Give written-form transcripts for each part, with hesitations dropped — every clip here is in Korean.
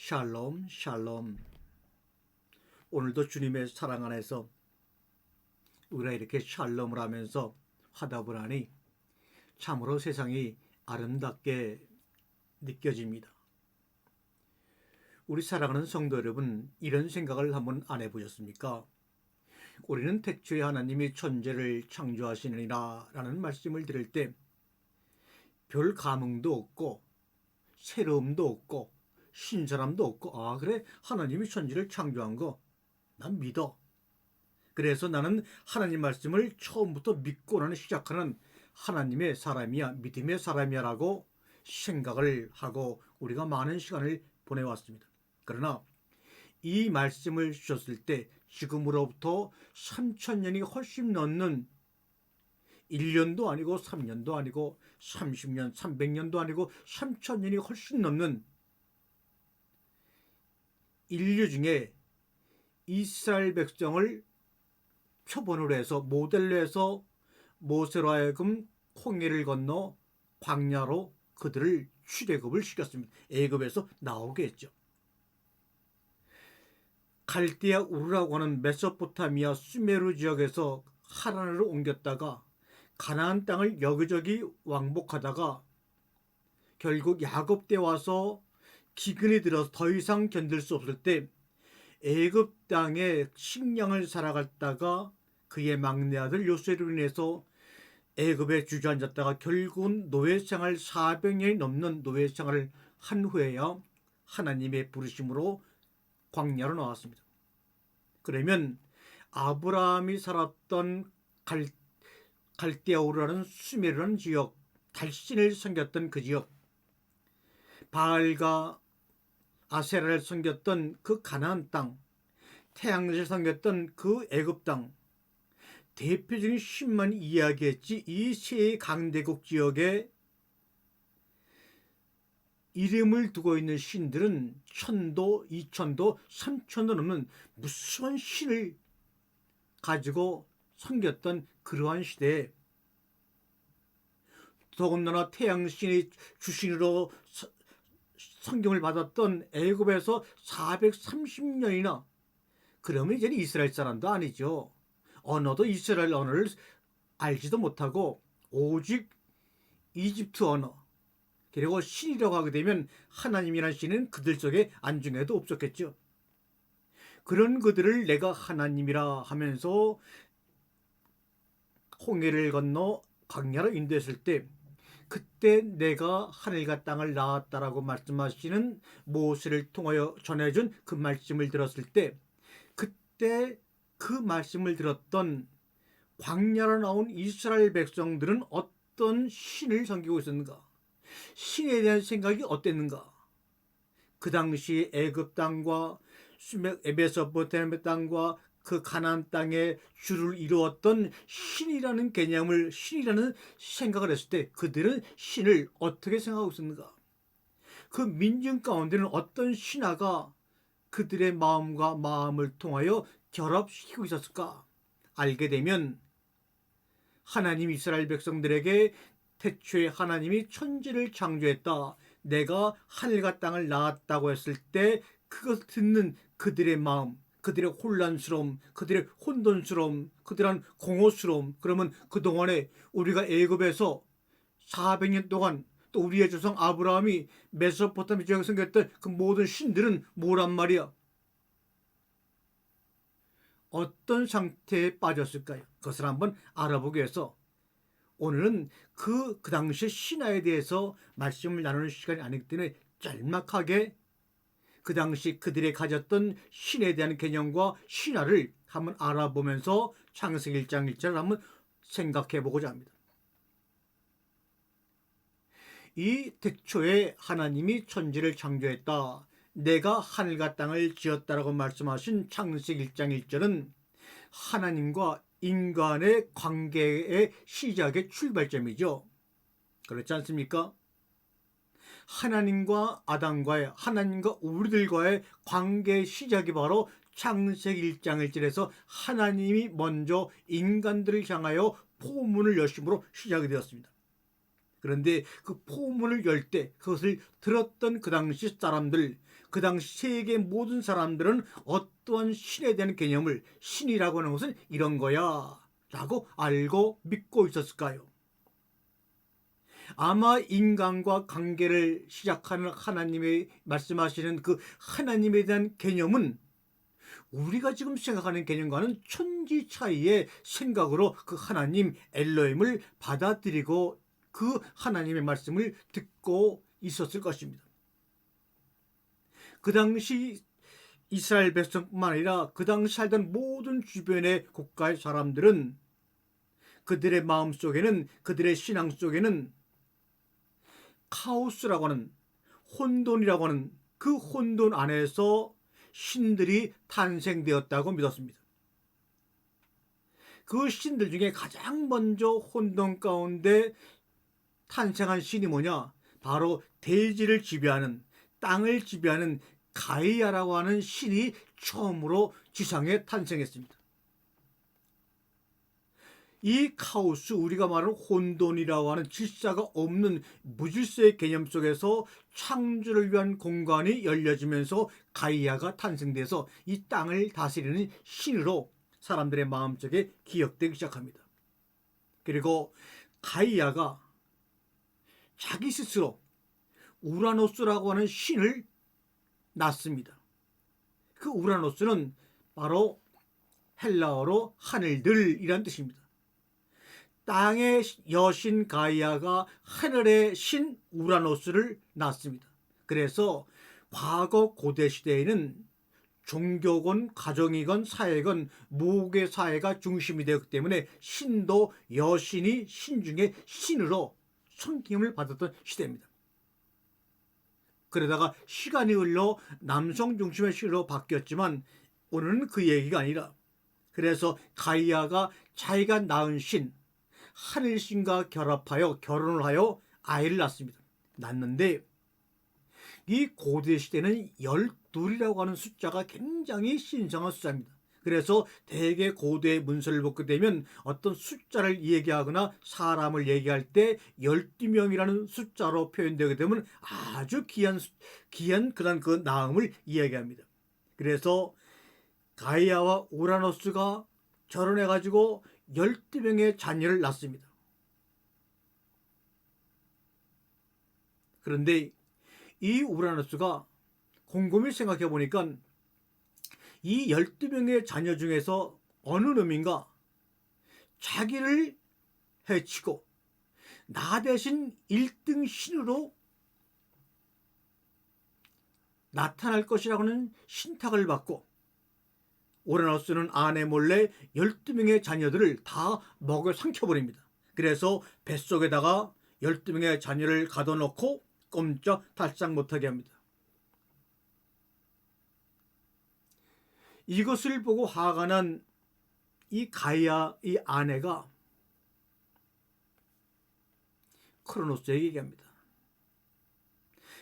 샬롬 샬롬. 오늘도 주님의 사랑 안에서 우리가 이렇게 샬롬을 하면서 화답을 하니 참으로 세상이 아름답게 느껴집니다. 우리 사랑하는 성도 여러분, 이런 생각을 한번 안 해보셨습니까? 우리는 태초에 하나님이 천지를 창조하시느니라 라는 말씀을 들을 때 별 감흥도 없고 새로움도 없고 신선함도 없고, 아 그래, 하나님이 천지를 창조한 거 난 믿어. 그래서 나는 하나님 말씀을 처음부터 믿고 나는 시작하는 하나님의 사람이야, 믿음의 사람이야 라고 생각을 하고 우리가 많은 시간을 보내왔습니다. 그러나 이 말씀을 주셨을 때 지금으로부터 3000년이 훨씬 넘는 1년도 아니고 3년도 아니고 30년, 300년도 아니고 3000년이 훨씬 넘는 인류 중에 이스라엘 백성을 표본으로 해서 모델로 해서 모세로 하여금 홍해를 건너 광야로 그들을 출애굽을 시켰습니다. 애굽에서 나오게 했죠. 갈대아 우르라고 하는 메소포타미아 수메르 지역에서 하란으로 옮겼다가 가나안 땅을 여기저기 왕복하다가 결국 야곱 때 와서 기근이 들어서 더 이상 견딜 수 없을 때 애굽 땅에 식량을 살아갔다가 그의 막내 아들 요셉으로 인해서 애굽에 주저앉았다가 결국은 노예생활 400년이 넘는 노예생활을 한 후에야 하나님의 부르심으로 광야로 나왔습니다. 그러면 아브라함이 살았던 갈대아우르라는 수메르라는 지역, 달신을 섬겼던 그 지역, 바알과 아세라를 섬겼던 그 가나안 땅, 태양을 섬겼던 그 애굽 땅, 대표적인 신만 이야기했지 이 세 강대국 지역에 이름을 두고 있는 신들은 1000도, 2000도, 3000도 넘는 무수한 신을 가지고 섬겼던 그러한 시대에 더군다나 태양신이 주신으로 성경을 받았던 애굽에서 430년이나, 그러면 이제는 이스라엘 사람도 아니죠. 언어도 이스라엘 언어를 알지도 못하고 오직 이집트 언어, 그리고 신이라고 하게 되면 하나님이라는 신은 그들 속에 안중에도 없었겠죠. 그런 그들을 내가 하나님이라 하면서 홍해를 건너 광야로 인도했을 때 그때 내가 하늘과 땅을 낳았다라고 말씀하시는 모세를 통하여 전해준 그 말씀을 들었을 때 그때 그 말씀을 들었던 광야로 나온 이스라엘 백성들은 어떤 신을 섬기고 있었는가? 신에 대한 생각이 어땠는가? 그 당시 애굽 땅과 메소포타미아 땅과 그 가나안 땅에 주를 이루었던 신이라는 개념을, 신이라는 생각을 했을 때 그들은 신을 어떻게 생각하고 있었는가? 그 민중 가운데는 어떤 신화가 그들의 마음과 마음을 통하여 결합시키고 있었을까? 알게 되면 하나님 이스라엘 백성들에게 태초에 하나님이 천지를 창조했다, 내가 하늘과 땅을 낳았다고 했을 때 그것을 듣는 그들의 마음, 그들의 혼란스러움, 그들의 혼돈스러움, 그들의 공허스러움, 그러면 그동안에 우리가 애굽에서 400년 동안 또 우리의 조상 아브라함이 메소포타미아 지역에 섬겼던 그 모든 신들은 뭐란 말이야? 어떤 상태에 빠졌을까요? 그것을 한번 알아보기 위해서 오늘은 그 당시의 신화에 대해서 말씀을 나누는 시간이 아니기 때문에 짤막하게 그 당시 그들이 가졌던 신에 대한 개념과 신화를 한번 알아보면서 창세기 1장 1절을 한번 생각해 보고자 합니다. 이 태초에 하나님이 천지를 창조했다, 내가 하늘과 땅을 지었다라고 말씀하신 창세기 1장 1절은 하나님과 인간의 관계의 시작의 출발점이죠. 그렇지 않습니까? 하나님과 아담과의, 하나님과 우리들과의 관계의 시작이 바로 창세기 1장 1절에서 하나님이 먼저 인간들을 향하여 포문을 여심으로 시작이 되었습니다. 그런데 그 포문을 열 때 그것을 들었던 그 당시 사람들, 그 당시 세계 모든 사람들은 어떠한 신에 대한 개념을, 신이라고 하는 것은 이런 거야 라고 알고 믿고 있었을까요? 아마 인간과 관계를 시작하는 하나님의 말씀하시는 그 하나님에 대한 개념은 우리가 지금 생각하는 개념과는 천지 차이의 생각으로 그 하나님 엘로힘을 받아들이고 그 하나님의 말씀을 듣고 있었을 것입니다. 그 당시 이스라엘 백성뿐만 아니라 그 당시 살던 모든 주변의 국가의 사람들은 그들의 마음 속에는, 그들의 신앙 속에는 카오스라고 하는, 혼돈이라고 하는 그 혼돈 안에서 신들이 탄생되었다고 믿었습니다. 그 신들 중에 가장 먼저 혼돈 가운데 탄생한 신이 뭐냐? 바로 대지를 지배하는, 땅을 지배하는 가이아라고 하는 신이 처음으로 지상에 탄생했습니다. 이 카오스, 우리가 말하는 혼돈이라고 하는 질서가 없는 무질서의 개념 속에서 창조를 위한 공간이 열려지면서 가이아가 탄생돼서 이 땅을 다스리는 신으로 사람들의 마음속에 기억되기 시작합니다. 그리고 가이아가 자기 스스로 우라노스라고 하는 신을 낳습니다. 그 우라노스는 바로 헬라어로 하늘들이란 뜻입니다. 땅의 여신 가이아가 하늘의 신 우라노스를 낳습니다. 그래서 과거 고대 시대에는 종교건 가정이건 사회건 모국의 사회가 중심이 되었기 때문에 신도 여신이 신 중에 신으로 섬김을 받았던 시대입니다. 그러다가 시간이 흘러 남성 중심의 신으로 바뀌었지만 오늘은 그 얘기가 아니라, 그래서 가이아가 자기가 낳은 신 하늘신과 결합하여 결혼을 하여 아이를 낳습니다. 낳는데 이 고대 시대는 12이라고 하는 숫자가 굉장히 신성한 숫자입니다. 그래서 대개 고대 문서를 보게 되면 어떤 숫자를 얘기하거나 사람을 얘기할 때 12명이라는 숫자로 표현되게 되면 아주 귀한 그런 그 나음을 이야기합니다. 그래서 가이아와 우라노스가 결혼해가지고 12명의 자녀를 낳습니다. 그런데 이 우라노스가 곰곰이 생각해 보니까 이 12명의 자녀 중에서 어느 놈인가 자기를 해치고 나 대신 1등 신으로 나타날 것이라고는 신탁을 받고 우라노스는 아내 몰래 12명의 자녀들을 다 먹여 삼켜버립니다. 그래서 뱃속에다가 12명의 자녀를 가둬놓고 꼼짝달싹 못하게 합니다. 이것을 보고 화가 난 이 가이아, 이 아내가 크로노스에게 얘기합니다.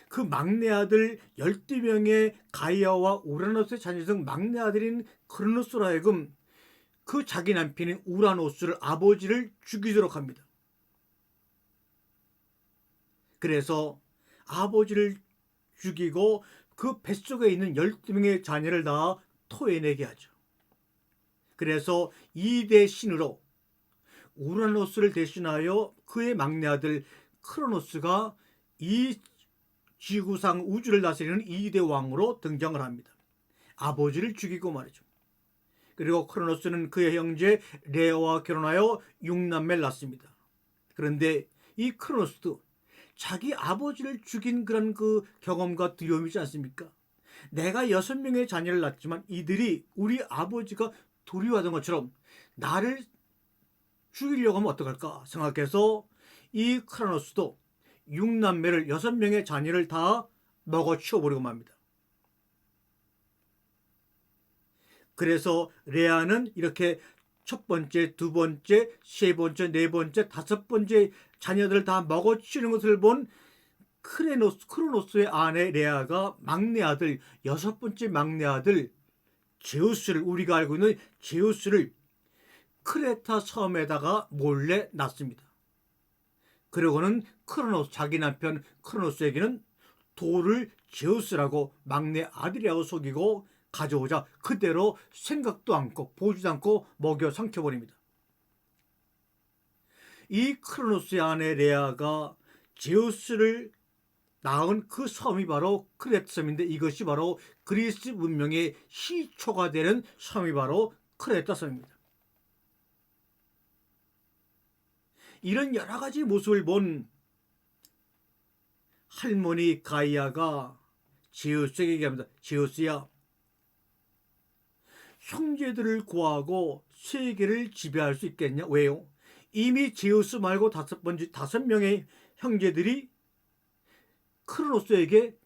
그 막내 아들 12명의 가이아와 우라노스의 자녀 중 막내 아들인 크로노스로 하여금 그 자기 남편인 우라노스를, 아버지를 죽이도록 합니다. 그래서 아버지를 죽이고 그 뱃속에 있는 12명의 자녀를 다 토해내게 하죠. 그래서 2대 신으로 우라노스를 대신하여 그의 막내 아들 크로노스가 이 지구상 우주를 다스리는 2대 왕으로 등장을 합니다. 아버지를 죽이고 말이죠. 그리고 크로노스는 그의 형제 레아와 결혼하여 6남매를 낳습니다. 그런데 이 크로노스도 자기 아버지를 죽인 그런 그 경험과 두려움이지 않습니까? 내가 6명의 자녀를 낳지만 이들이 우리 아버지가 두려워하던 것처럼 나를 죽이려고 하면 어떡할까 생각해서 이 크로노스도 6남매를 6명의 자녀를 다 먹어 치워버리고 맙니다. 그래서 레아는 이렇게 첫 번째, 두 번째, 세 번째, 네 번째, 다섯 번째 자녀들을 다 먹어 치우는 것을 본 크로노스의 아내 레아가 막내 아들, 6번째 막내 아들 제우스를, 우리가 알고 있는 제우스를 크레타 섬에다가 몰래 낳습니다. 그러고는 크로노스, 자기 남편 크로노스에게는 돌을 제우스라고 막내 아들이라고 속이고 가져오자 그대로 생각도 않고 보지도 않고 먹여 삼켜버립니다. 이 크로노스의 아내 레아가 제우스를 낳은 그 섬이 바로 크레타 섬인데, 이것이 바로 그리스 문명의 시초가 되는 섬이 바로 크레타 섬입니다. 이런 여러 가지 모습을 본 할머니 가이아가 제우스에게 얘기합니다. 제우스야, 형제들을 구하고 세계를 지배할 수 있겠냐? 왜요? 이미 제우스 말고 다섯 명의 형제들이 크로노스에게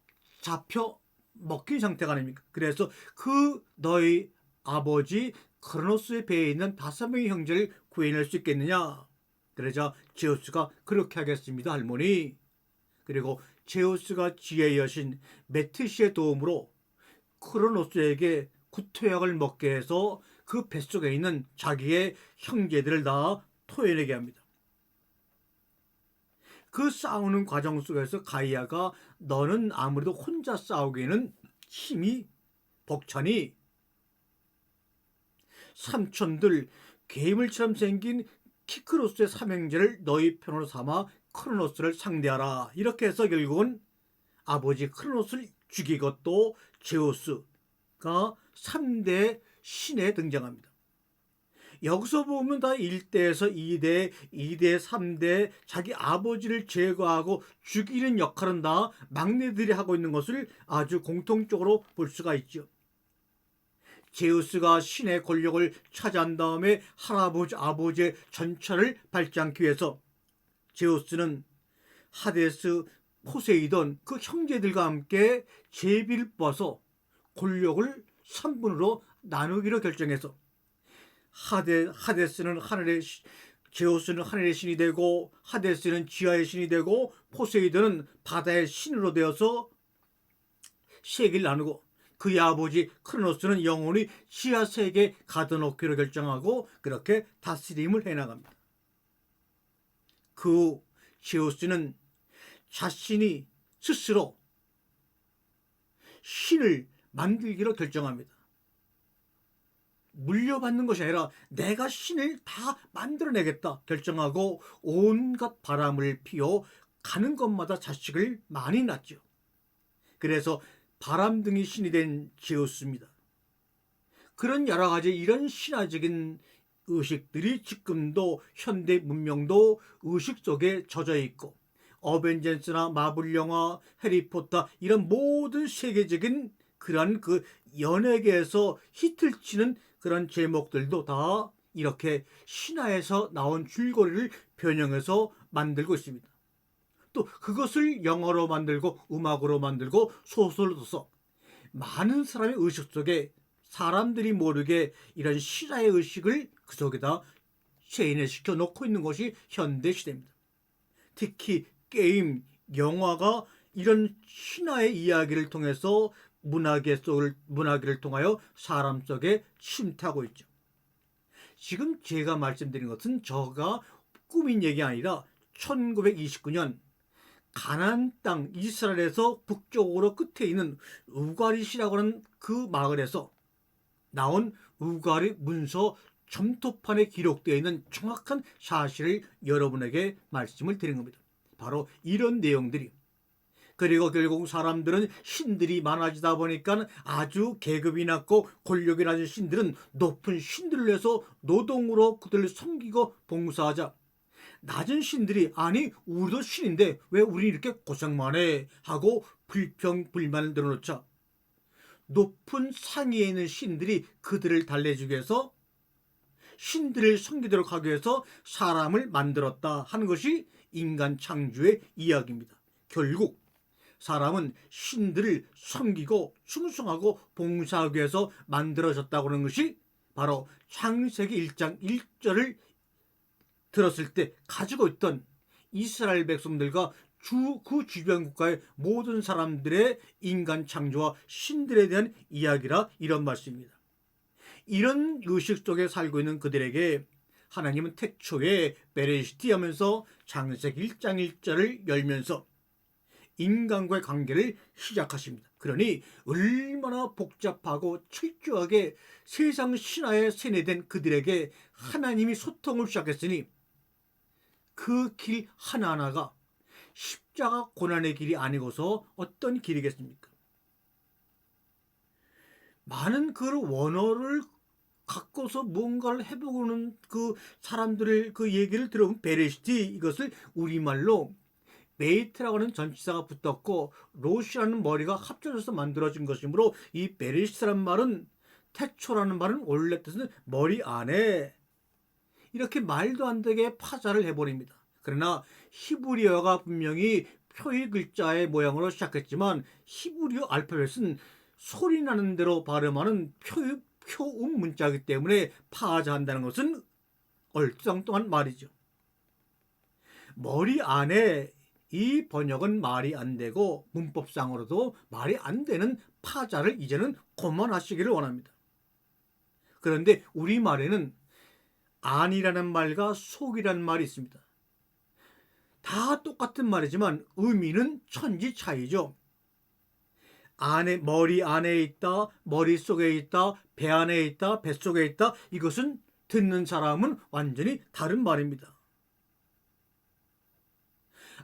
잡혀 먹힌 상태가 아닙니까? 그래서 그 너희 아버지 크로노스의 배에 있는 5명의 형제를 구해낼 수 있겠느냐? 그러자 제우스가 그렇게 하겠습니다, 할머니. 그리고 제우스가 지혜의 여신 메티시의 도움으로 크로노스에게 구토약을 먹게 해서 그 뱃속에 있는 자기의 형제들을 다 토해내게 합니다. 그 싸우는 과정 속에서 가이아가 너는 아무래도 혼자 싸우기에는 힘이 벅차니 삼촌들 괴물처럼 생긴 키크로스의 삼형제를 너희 편으로 삼아 크로노스를 상대하라. 이렇게 해서 결국은 아버지 크로노스를 죽이고 또 제우스가 3대 신에 등장합니다. 여기서 보면 다 1대에서 2대, 2대, 3대 자기 아버지를 제거하고 죽이는 역할은 다 막내들이 하고 있는 것을 아주 공통적으로 볼 수가 있죠. 제우스가 신의 권력을 차지한 다음에 아버지의 전차를 밟지 않기 위해서 제우스는 하데스, 포세이돈 그 형제들과 함께 제비를 뽑아서 권력을 3분으로 나누기로 결정해서 하데스는 하늘의, 제우스는 하늘의 신이 되고 하데스는 지하의 신이 되고 포세이돈은 바다의 신으로 되어서 세계를 나누고 그의 아버지 크로노스는 영원히 지하 세계에 가둬놓기로 결정하고 그렇게 다스림을 해나갑니다. 그 제우스는 자신이 스스로 신을 만들기로 결정합니다. 물려받는 것이 아니라 내가 신을 다 만들어내겠다 결정하고 온갖 바람을 피워 가는 곳마다 자식을 많이 낳죠. 그래서 바람둥이 신이 된 제우스입니다. 그런 여러 가지 이런 신화적인 의식들이 지금도 현대 문명도 의식 속에 젖어 있고, 어벤져스나 마블 영화, 해리포터 이런 모든 세계적인 그런 그 연예계에서 히트를 치는 그런 제목들도 다 이렇게 신화에서 나온 줄거리를 변형해서 만들고 있습니다. 또 그것을 영화로 만들고 음악으로 만들고 소설로 써서 많은 사람의 의식 속에 사람들이 모르게 이런 신화의 의식을 그 속에다 체인시켜 놓고 있는 것이 현대 시대입니다. 특히 게임, 영화가 이런 신화의 이야기를 통해서 문화계를 통하여 사람 속에 침투하고 있죠. 지금 제가 말씀드린 것은 저가 꾸민 얘기가 아니라 1929년 가나안 땅 이스라엘에서 북쪽으로 끝에 있는 우가릿이라고 하는 그 마을에서 나온 우가릿 문서 점토판에 기록되어 있는 정확한 사실을 여러분에게 말씀을 드린 겁니다. 바로 이런 내용들이. 그리고 결국 사람들은 신들이 많아지다 보니까 아주 계급이 낮고 권력이 낮은 신들은 높은 신들을 위해서 노동으로 그들을 섬기고 봉사하자, 낮은 신들이 아니 우리도 신인데 왜 우리 이렇게 고생만 해 하고 불평불만을 늘어놓자 높은 상위에 있는 신들이 그들을 달래주기 위해서 신들을 섬기도록 하기 위해서 사람을 만들었다 하는 것이 인간 창조의 이야기입니다. 결국 사람은 신들을 섬기고 충성하고 봉사하기 위해서 만들어졌다고 하는 것이 바로 창세기 1장 1절을 들었을 때 가지고 있던 이스라엘 백성들과 그 주변 국가의 모든 사람들의 인간 창조와 신들에 대한 이야기라 이런 말씀입니다. 이런 의식 속에 살고 있는 그들에게 하나님은 태초에 베레시티 하면서 창세기 1장 1절을 열면서 인간과의 관계를 시작하십니다. 그러니 얼마나 복잡하고 철저하게 세상 신화에 세뇌된 그들에게 하나님이 소통을 시작했으니 그 길 하나하나가 십자가 고난의 길이 아니고서 어떤 길이겠습니까? 많은 그 원어를 갖고서 뭔가를 해보고는 그 사람들의 그 얘기를 들어보면 베레시티, 이것을 우리말로 메이트라고 하는 전치사가 붙었고 로시라는 머리가 합쳐져서 만들어진 것이므로 이 베레시트라는 말은, 태초라는 말은 원래 뜻은 머리 안에, 이렇게 말도 안 되게 파자를 해버립니다. 그러나 히브리어가 분명히 표의 글자의 모양으로 시작했지만 히브리어 알파벳은 소리 나는 대로 발음하는 표음 문자이기 때문에 파자한다는 것은 얼토당토한 말이죠. 머리 안에, 이 번역은 말이 안 되고 문법상으로도 말이 안 되는 파자를 이제는 그만하시기를 원합니다. 그런데 우리말에는 안이라는 말과 속이라는 말이 있습니다. 다 똑같은 말이지만 의미는 천지 차이죠. 안에, 머리 안에 있다, 머릿속에 있다, 배 안에 있다, 뱃속에 있다, 이것은 듣는 사람은 완전히 다른 말입니다.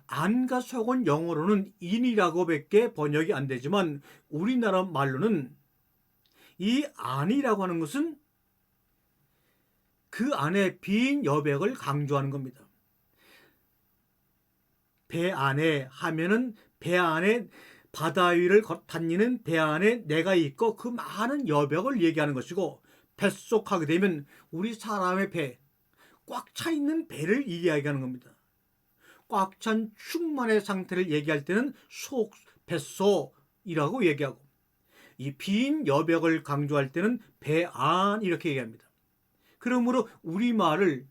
안과 속은 영어로는 in이라고 밖에 번역이 안 되지만 우리나라 말로는 이 안이라고 하는 것은 그 안에 빈 여백을 강조하는 겁니다. 배 안에 하면은 배 안에, 바다 위를 다니는 배 안에 내가 있고 그 많은 여백을 얘기하는 것이고, 뱃속 하게 되면 우리 사람의 배, 꽉 차 있는 배를 이야기하는 겁니다. 꽉 찬 충만의 상태를 얘기할 때는 속, 뱃속이라고 얘기하고, 이 빈 여백을 강조할 때는 배 안, 이렇게 얘기합니다. 그러므로 우리말을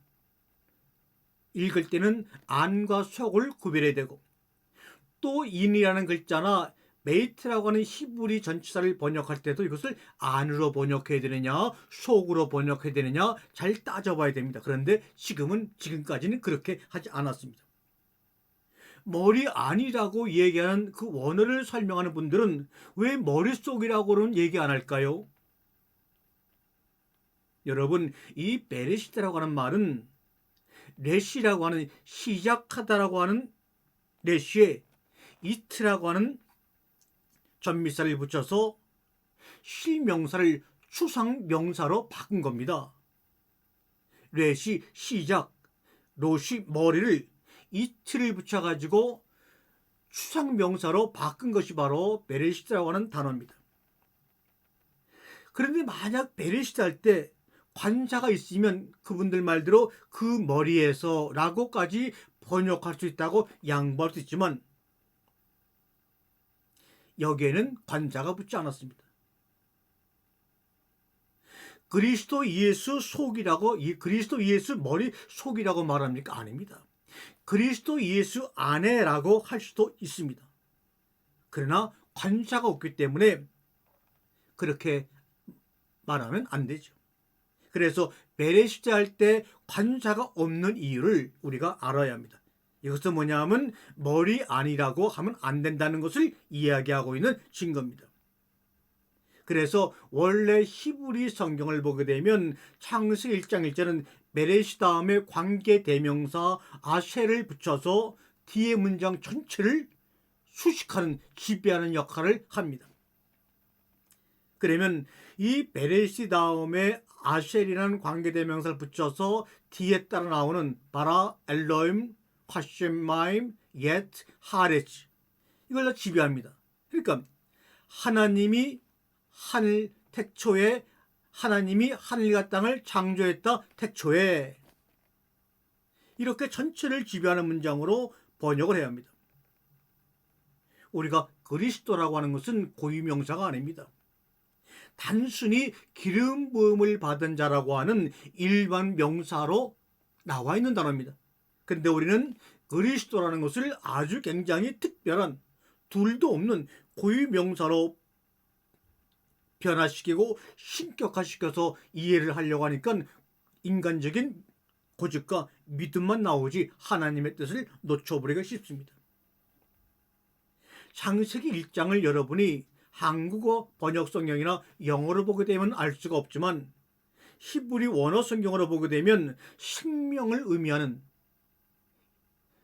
읽을 때는 안과 속을 구별해야 되고, 또 인이라는 글자나 메이트라고 하는 히브리 전치사를 번역할 때도 이것을 안으로 번역해야 되느냐 속으로 번역해야 되느냐 잘 따져봐야 됩니다. 그런데 지금까지는 그렇게 하지 않았습니다. 머리 안이라고 얘기하는 그 원어를 설명하는 분들은 왜 머릿속이라고는 얘기 안 할까요? 여러분, 이 베레시트라고 하는 말은 레시라고 하는 시작하다라고 하는 레시에 이트라고 하는 전미사를 붙여서 실명사를 추상명사로 바꾼 겁니다. 레시 시작, 로시 머리를, 이트를 붙여가지고 추상명사로 바꾼 것이 바로 베레시트라고 하는 단어입니다. 그런데 만약 베레시트 할 때 관자가 있으면 그분들 말대로 그 머리에서 라고까지 번역할 수 있다고 양보할 수 있지만 여기에는 관자가 붙지 않았습니다. 그리스도 예수 속이라고, 그리스도 예수 머리 속이라고 말합니까? 아닙니다. 그리스도 예수 안에라고 할 수도 있습니다. 그러나 관자가 없기 때문에 그렇게 말하면 안 되죠. 그래서 베레시트 할 때 관자가 없는 이유를 우리가 알아야 합니다. 이것은 뭐냐면 머리 안이라고 하면 안 된다는 것을 이야기하고 있는 증거입니다. 그래서 원래 히브리 성경을 보게 되면 창세기 1장 1절은 베레시 다음에 관계대명사 아셀을 붙여서 뒤에 문장 전체를 수식하는, 지배하는 역할을 합니다. 그러면 이 베레시 다음에 아셀이라는 관계대명사를 붙여서 뒤에 따라 나오는 바라, 엘로임, 화셴마임, 옙, 하레츠, 이걸 다 지배합니다. 그러니까 하나님이 하늘, 태초에 하나님이 하늘과 땅을 창조했다, 태초에, 이렇게 전체를 지배하는 문장으로 번역을 해야 합니다. 우리가 그리스도라고 하는 것은 고유명사가 아닙니다. 단순히 기름 부음을 받은 자라고 하는 일반 명사로 나와 있는 단어입니다. 그런데 우리는 그리스도라는 것을 아주 굉장히 특별한, 둘도 없는 고유명사로 변화시키고 신격화시켜서 이해를 하려고 하니까 인간적인 고집과 믿음만 나오지 하나님의 뜻을 놓쳐버리기가 쉽습니다. 창세기 1장을 여러분이 한국어 번역 성경이나 영어로 보게 되면 알 수가 없지만 히브리 원어 성경으로 보게 되면 생명을 의미하는,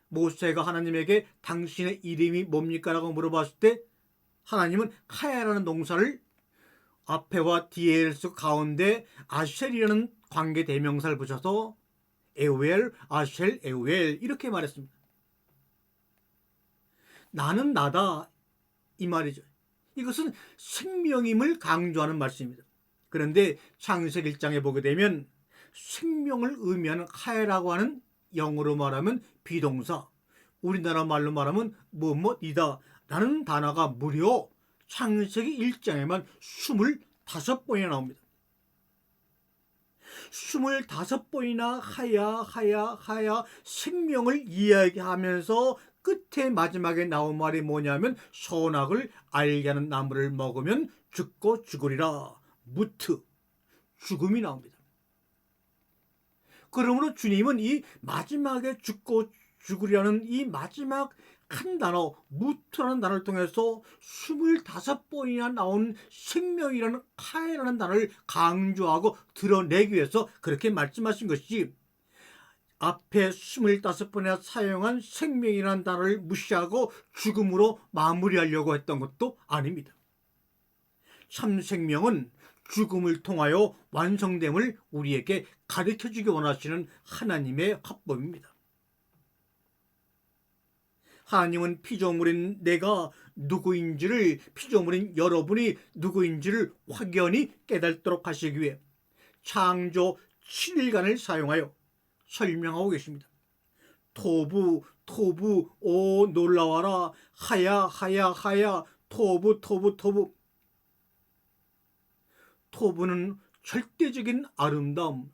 모세가 하나님에게 당신의 이름이 뭡니까? 라고 물어봤을 때 하나님은 카야라는 동사를 앞에와 뒤에 가운데 아셀이라는 관계 대명사를 붙여서 에우엘, 아셀, 에우엘 이렇게 말했습니다. 나는 나다 이 말이죠. 이것은 생명임을 강조하는 말씀입니다. 그런데 창세기 1장에 보게 되면 생명을 의미하는 카야라고 하는, 영어로 말하면 비동사, 우리나라 말로 말하면 뭐뭐이다 라는 단어가 무려 창세기 1장에만 25번이나 나옵니다. 25번이나 하야 생명을 이야기하면서 끝에 마지막에 나온 말이 뭐냐면 선악을 알게 하는 나무를 먹으면 죽고 죽으리라. 무트, 죽음이 나옵니다. 그러므로 주님은 이 마지막에 죽고 죽으리라는 이 마지막 한 단어, 무트라는 단어를 통해서 25번이나 나온 생명이라는 카이라는 단어를 강조하고 드러내기 위해서 그렇게 말씀하신 것이지, 앞에 25번이나 사용한 생명이라는 단어를 무시하고 죽음으로 마무리하려고 했던 것도 아닙니다. 참 생명은 죽음을 통하여 완성됨을 우리에게 가르쳐주기 원하시는 하나님의 화법입니다. 하나님은 피조물인 내가 누구인지를, 피조물인 여러분이 누구인지를 확연히 깨닫도록 하시기 위해 창조 7일간을 사용하여 설명하고 계십니다. 토부 오 놀라워라, 하야 토부. 토부는 절대적인 아름다움,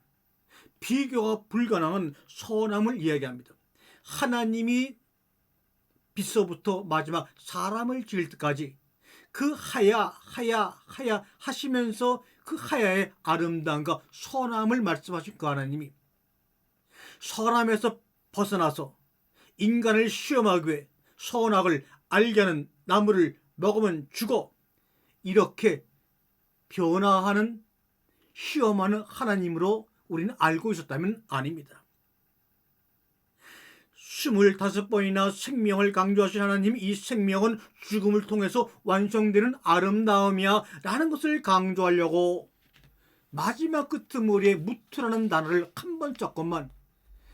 비교가 불가능한 선함을 이야기합니다. 하나님이 빛서부터 마지막 사람을 지을 때까지 그 하야 하시면서 그 하야의 아름다움과 선함을 말씀하신 그 하나님이 사람에서 벗어나서 인간을 시험하기 위해 선악을 알게 하는 나무를 먹으면 죽어, 이렇게 변화하는, 시험하는 하나님으로 우리는 알고 있었다면 아닙니다. 25번이나 생명을 강조하신 하나님, 이 생명은 죽음을 통해서 완성되는 아름다움이야 라는 것을 강조하려고 마지막 끄트머리에 무트라는 단어를 한 번 조금만,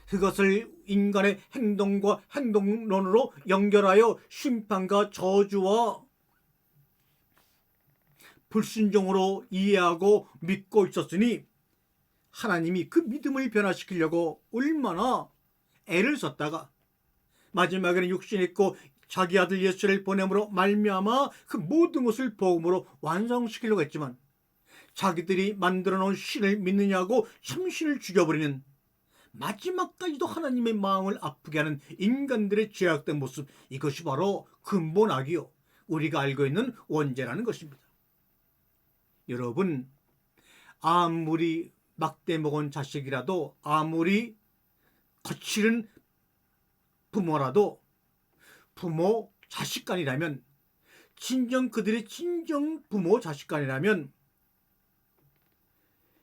그것을 인간의 행동과 행동론으로 연결하여 심판과 저주와 불순종으로 이해하고 믿고 있었으니 하나님이 그 믿음을 변화시키려고 얼마나 애를 썼다가 마지막에는 육신이 있고 자기 아들 예수를 보냄으로 말미암아 그 모든 것을 복음으로 완성시키려고 했지만 자기들이 만들어 놓은 신을 믿느냐고 참신을 죽여버리는, 마지막까지도 하나님의 마음을 아프게 하는 인간들의 죄악된 모습, 이것이 바로 근본 악이요 우리가 알고 있는 원죄라는 것입니다. 여러분, 아무리 막대 먹은 자식이라도, 아무리 거칠은 부모라도 부모 자식간이라면, 진정 그들의 진정 부모 자식간이라면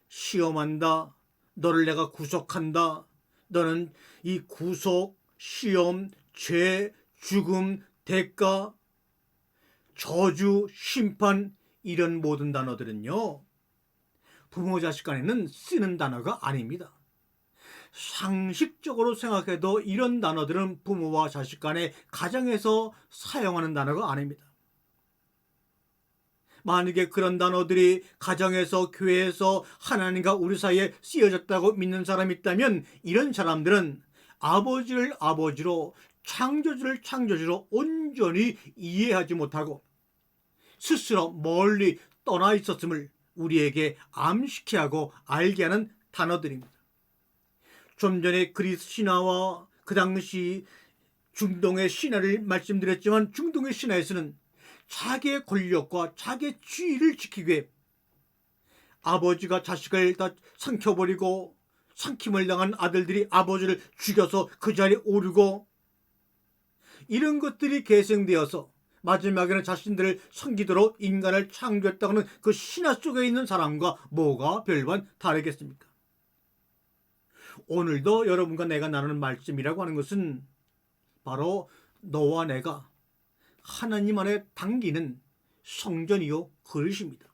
시험한다, 너를 내가 구속한다, 너는 이 구속, 시험, 죄, 죽음, 대가, 저주, 심판, 이런 모든 단어들은요 부모 자식 간에는 쓰는 단어가 아닙니다. 상식적으로 생각해도 이런 단어들은 부모와 자식 간의 가정에서 사용하는 단어가 아닙니다. 만약에 그런 단어들이 가정에서, 교회에서 하나님과 우리 사이에 쓰여졌다고 믿는 사람이 있다면 이런 사람들은 아버지를 아버지로, 창조주를 창조주로 온전히 이해하지 못하고 스스로 멀리 떠나 있었음을 우리에게 암시케 하고 알게 하는 단어들입니다. 좀 전에 그리스 신화와 그 당시 중동의 신화를 말씀드렸지만, 중동의 신화에서는 자기의 권력과 자기의 지위를 지키기 위해 아버지가 자식을 다 삼켜버리고 삼킴을 당한 아들들이 아버지를 죽여서 그 자리에 오르고, 이런 것들이 계승되어서 마지막에는 자신들을 섬기도록 인간을 창조했다고 하는 그 신화 속에 있는 사람과 뭐가 별반 다르겠습니까? 오늘도 여러분과 내가 나누는 말씀이라고 하는 것은 바로 너와 내가 하나님 안에 담기는 성전이요 그릇입니다.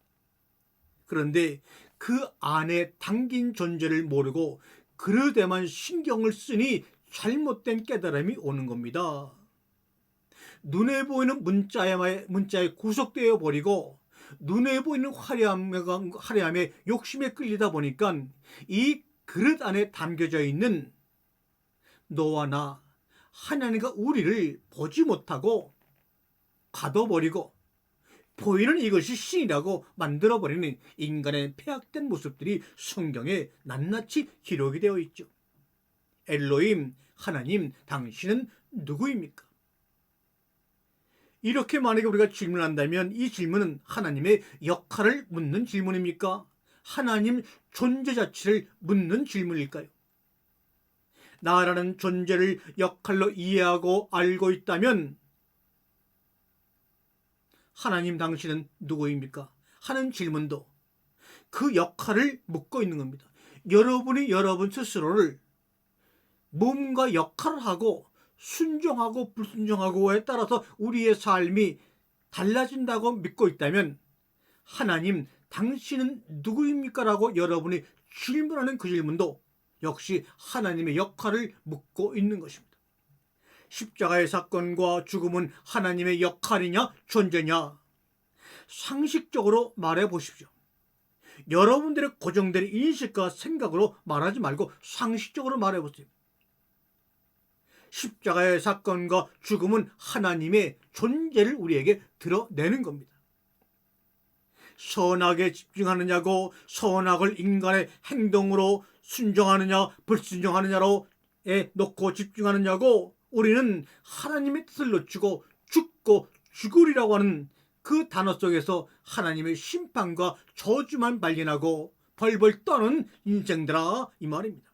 그런데 그 안에 담긴 존재를 모르고 그릇에만 신경을 쓰니 잘못된 깨달음이 오는 겁니다. 눈에 보이는 문자에 구속되어 버리고 눈에 보이는 화려함에 욕심에 끌리다 보니까 이 그릇 안에 담겨져 있는 너와 나 하나님과 우리를 보지 못하고 가둬버리고 보이는 이것이 신이라고 만들어버리는 인간의 폐악된 모습들이 성경에 낱낱이 기록이 되어 있죠. 엘로힘, 하나님, 당신은 누구입니까? 이렇게 만약에 우리가 질문한다면 이 질문은 하나님의 역할을 묻는 질문입니까? 하나님 존재 자체를 묻는 질문일까요? 나라는 존재를 역할로 이해하고 알고 있다면 하나님 당신은 누구입니까? 하는 질문도 그 역할을 묻고 있는 겁니다. 여러분이 여러분 스스로를 뭔가 역할을 하고 순종하고 불순종하고에 따라서 우리의 삶이 달라진다고 믿고 있다면 하나님 당신은 누구입니까? 라고 여러분이 질문하는 그 질문도 역시 하나님의 역할을 묻고 있는 것입니다. 십자가의 사건과 죽음은 하나님의 역할이냐 존재냐? 상식적으로 말해 보십시오. 여러분들의 고정된 인식과 생각으로 말하지 말고 상식적으로 말해 보세요. 십자가의 사건과 죽음은 하나님의 존재를 우리에게 드러내는 겁니다. 선악에 집중하느냐고 선악을 인간의 행동으로 순종하느냐 불순종하느냐로 놓고 집중하느냐고 우리는 하나님의 뜻을 놓치고 죽고 죽으리라고 하는 그 단어 속에서 하나님의 심판과 저주만 발견하고 벌벌 떠는 인생들아 이 말입니다.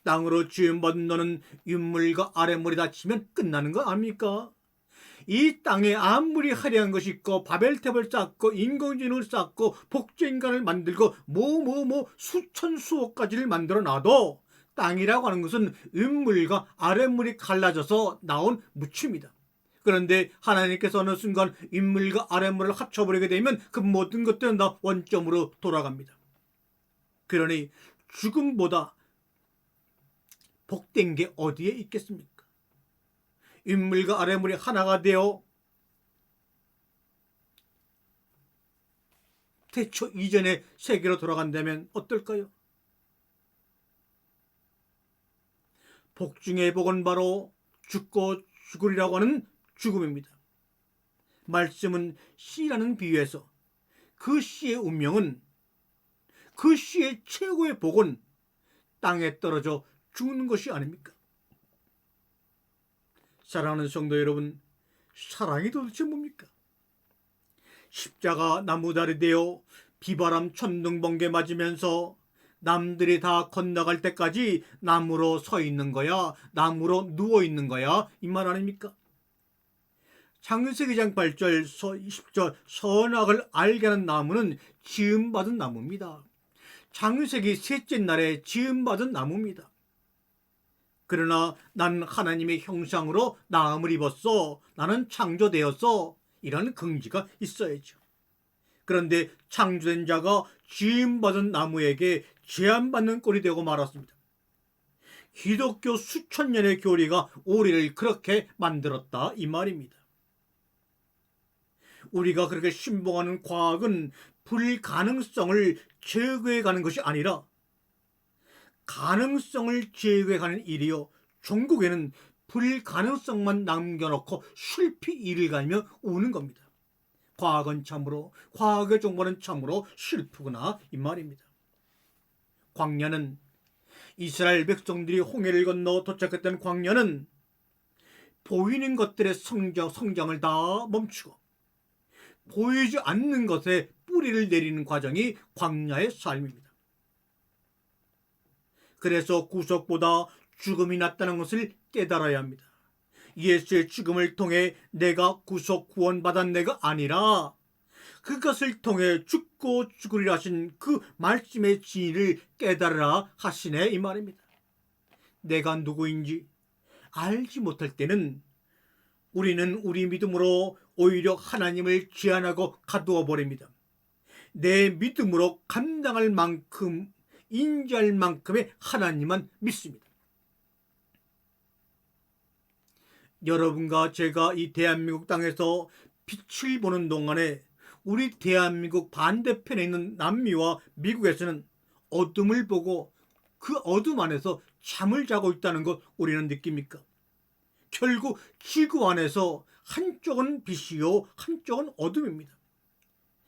땅으로 지음받은 너는 윗물과 아랫물이 닫히면 끝나는 거 아닙니까? 이 땅에 아무리 화려한 것이 있고 바벨탑을 쌓고 인공지능을 쌓고 복제인간을 만들고 수천 수억 가지를 만들어 놔도 땅이라고 하는 것은 윗물과 아랫물이 갈라져서 나온 무치입니다. 그런데 하나님께서 어느 순간 윗물과 아랫물을 합쳐버리게 되면 그 모든 것들은 다 원점으로 돌아갑니다. 그러니 죽음보다 복된 게 어디에 있겠습니까? 윗물과 아랫물이 하나가 되어 태초 이전의 세계로 돌아간다면 어떨까요? 복 중의 복은 바로 죽고 죽으리라고 하는 죽음입니다. 말씀은 씨라는 비유에서 그 씨의 운명은 그 씨의 최고의 복은 땅에 떨어져 죽는 것이 아닙니까? 사랑하는 성도 여러분, 사랑이 도대체 뭡니까? 십자가 나무다리 되어 비바람 천둥 번개 맞으면서 남들이 다 건너갈 때까지 나무로 서 있는 거야, 나무로 누워 있는 거야, 이 말 아닙니까? 창세기 2장 8절 10절 선악을 알게 하는 나무는 지음받은 나무입니다. 창세기 셋째 날에 지음받은 나무입니다. 그러나 난 하나님의 형상으로 나음을 입었어, 나는 창조되었어, 이런 긍지가 있어야죠. 그런데 창조된 자가 지음받은 나무에게 제한받는 꼴이 되고 말았습니다. 기독교 수천 년의 교리가 우리를 그렇게 만들었다 이 말입니다. 우리가 그렇게 신봉하는 과학은 불가능성을 제거해 가는 것이 아니라 가능성을 제거해 가는 일이요, 종국에는 불가능성만 남겨놓고 슬피 이를 갈며 우는 겁니다. 과학은 참으로, 과학의 정보는 참으로 슬프구나 이 말입니다. 광야는, 이스라엘 백성들이 홍해를 건너 도착했던 광야는 보이는 것들의 성장을 다 멈추고 보이지 않는 것에 뿌리를 내리는 과정이 광야의 삶입니다. 그래서 구속보다 죽음이 낫다는 것을 깨달아야 합니다. 예수의 죽음을 통해 내가 구속 구원받은 내가 아니라 그것을 통해 죽고 죽으리라 하신 그 말씀의 진리를 깨달으라 하시네, 이 말입니다. 내가 누구인지 알지 못할 때는 우리는 우리 믿음으로 오히려 하나님을 제한하고 가두어 버립니다. 내 믿음으로 감당할 만큼, 인지할 만큼의 하나님만 믿습니다. 여러분과 제가 이 대한민국 땅에서 빛을 보는 동안에 우리 대한민국 반대편에 있는 남미와 미국에서는 어둠을 보고 그 어둠 안에서 잠을 자고 있다는 것 우리는 느낍니까? 결국 지구 안에서 한쪽은 빛이요 한쪽은 어둠입니다.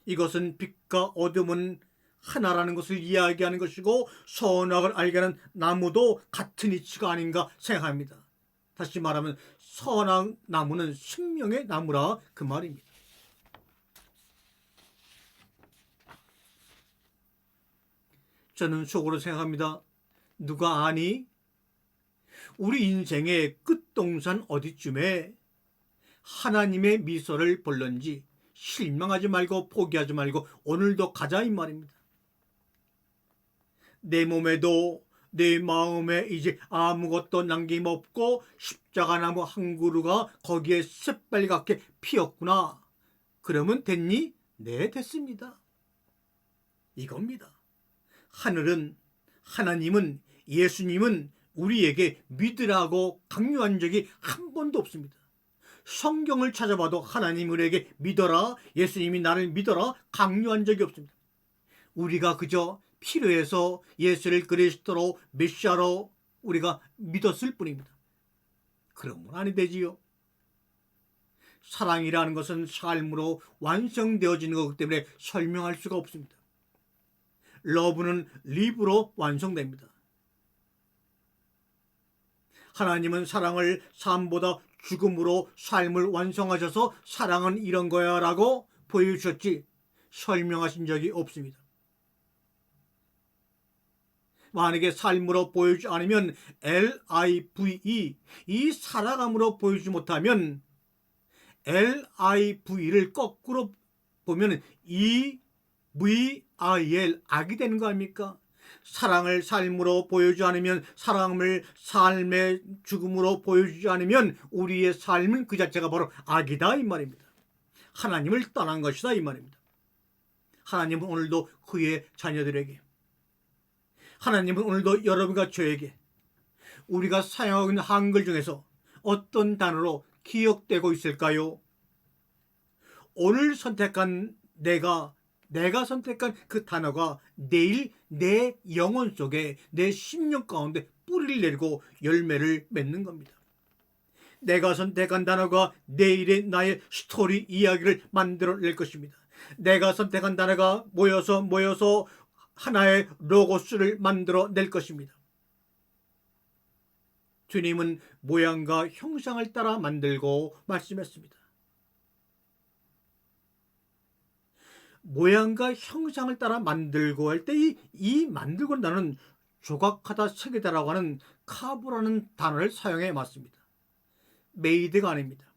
이것은 빛과 어둠은 하나라는 것을 이야기하는 것이고, 선악을 알게 하는 나무도 같은 이치가 아닌가 생각합니다. 다시 말하면 선악 나무는 생명의 나무라 그 말입니다. 저는 속으로 생각합니다. 누가 아니? 우리 인생의 끝동산 어디쯤에 하나님의 미소를 볼런지 실망하지 말고 포기하지 말고 오늘도 가자, 이 말입니다. 내 몸에도 내 마음에 이제 아무것도 남김없고 십자가나무 한 그루가 거기에 새빨갛게 피었구나. 그러면 됐니? 네, 됐습니다. 이겁니다. 하늘은, 하나님은, 예수님은 우리에게 믿으라고 강요한 적이 한 번도 없습니다. 성경을 찾아봐도 하나님 우리에게 믿어라, 예수님이 나를 믿어라 강요한 적이 없습니다. 우리가 그저 필요해서 예수를 그리스도로 메시아로 우리가 믿었을 뿐입니다. 그러면 아니 되지요. 사랑이라는 것은 삶으로 완성되어지는 것이기 때문에 설명할 수가 없습니다. 러브는 리브로 완성됩니다. 하나님은 사랑을 삶보다 죽음으로 삶을 완성하셔서 사랑은 이런 거야 라고 보여주셨지 설명하신 적이 없습니다. 만약에 삶으로 보여주지 않으면 LIVE, 이 살아감으로 보여주지 못하면 LIV를 거꾸로 보면 EVIL, 악이 되는 거 아닙니까? 사랑을 삶으로 보여주지 않으면, 사랑을 삶의 죽음으로 보여주지 않으면 우리의 삶은 그 자체가 바로 악이다, 이 말입니다. 하나님을 떠난 것이다, 이 말입니다. 하나님은 오늘도 그의 자녀들에게, 하나님은 오늘도 여러분과 저에게 우리가 사용하고 있는 한글 중에서 어떤 단어로 기억되고 있을까요? 오늘 선택한 내가 선택한 그 단어가 내일 내 영혼 속에, 내 심령 가운데 뿌리를 내리고 열매를 맺는 겁니다. 내가 선택한 단어가 내일의 나의 스토리 이야기를 만들어낼 것입니다. 내가 선택한 단어가 모여서 하나의 로고스를 만들어낼 것입니다. 주님은 모양과 형상을 따라 만들고 말씀했습니다. 모양과 형상을 따라 만들고 할 때 이 만들고 나는 조각하다, 새기다라고 하는 카브라는 단어를 사용해 맞습니다. 메이드가 아닙니다.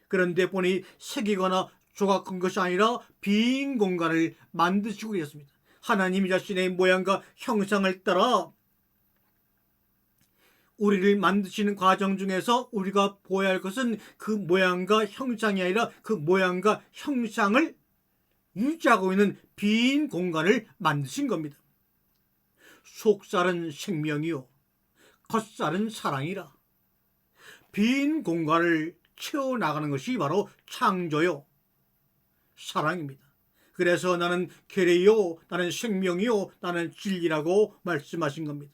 그런데 보니 새기거나 조각한 것이 아니라 빈 공간을 만드시고 계셨습니다. 하나님이 자신의 모양과 형상을 따라 우리를 만드시는 과정 중에서 우리가 보아야 할 것은 그 모양과 형상이 아니라 그 모양과 형상을 유지하고 있는 빈 공간을 만드신 겁니다. 속살은 생명이요 겉살은 사랑이라. 빈 공간을 채워나가는 것이 바로 창조요 사랑입니다. 그래서 나는 계례요, 나는 생명이요, 나는 진리라고 말씀하신 겁니다.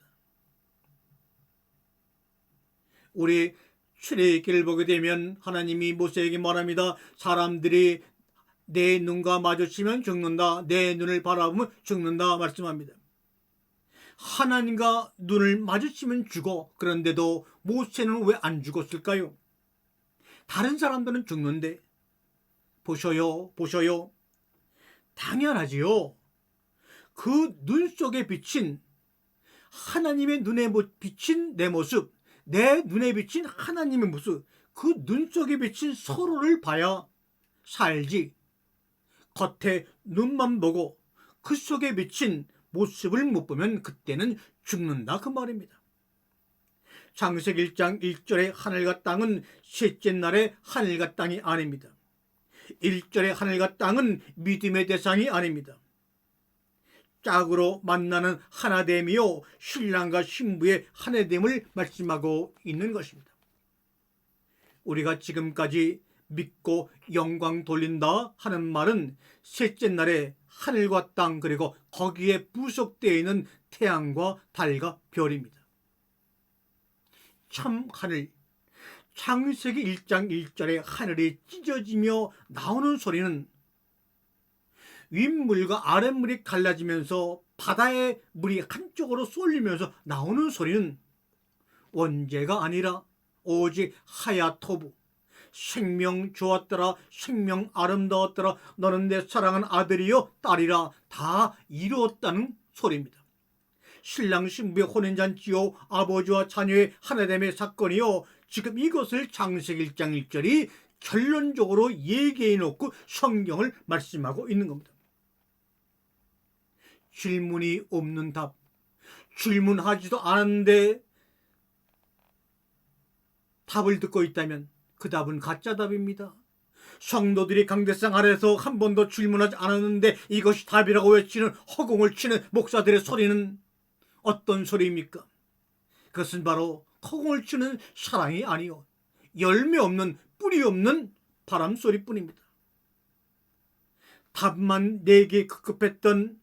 우리 출애굽기를 보게 되면 하나님이 모세에게 말합니다. 사람들이 내 눈과 마주치면 죽는다, 내 눈을 바라보면 죽는다 말씀합니다. 하나님과 눈을 마주치면 죽어. 그런데도 모세는 왜 안 죽었을까요? 다른 사람들은 죽는데 보셔요. 당연하지요. 그 눈 속에 비친 하나님의 눈에 비친 내 모습, 내 눈에 비친 하나님의 모습, 그 눈 속에 비친 서로를 봐야 살지. 겉에 눈만 보고 그 속에 비친 모습을 못 보면 그때는 죽는다, 그 말입니다. 창세기 1장 1절의 하늘과 땅은 셋째 날의 하늘과 땅이 아닙니다. 1절의 하늘과 땅은 믿음의 대상이 아닙니다. 짝으로 만나는 하나됨이요 신랑과 신부의 하나됨을 말씀하고 있는 것입니다. 우리가 지금까지 믿고 영광 돌린다 하는 말은 셋째 날에 하늘과 땅, 그리고 거기에 부속되어 있는 태양과 달과 별입니다. 참 하늘, 창세기 1장 1절에 하늘이 찢어지며 나오는 소리는 윗물과 아랫물이 갈라지면서 바다의 물이 한쪽으로 쏠리면서 나오는 소리는 원죄가 아니라 오직 하야토부, 생명 좋았더라, 생명 아름다웠더라, 너는 내 사랑하는 아들이요 딸이라, 다 이루었다는 소리입니다. 신랑 신부의 혼인잔치요 아버지와 자녀의 하나됨의 사건이요, 지금 이것을 창세기 1장 1절이 결론적으로 얘기해 놓고 성경을 말씀하고 있는 겁니다. 질문이 없는 답, 질문하지도 않았는데 답을 듣고 있다면 그 답은 가짜 답입니다. 성도들이 강대상 아래서 한 번도 질문하지 않았는데 이것이 답이라고 외치는, 허공을 치는 목사들의 소리는 어떤 소리입니까? 그것은 바로 허공을 치는 사랑이 아니요 열매 없는, 뿌리 없는 바람 소리뿐입니다. 답만 내게 급급했던,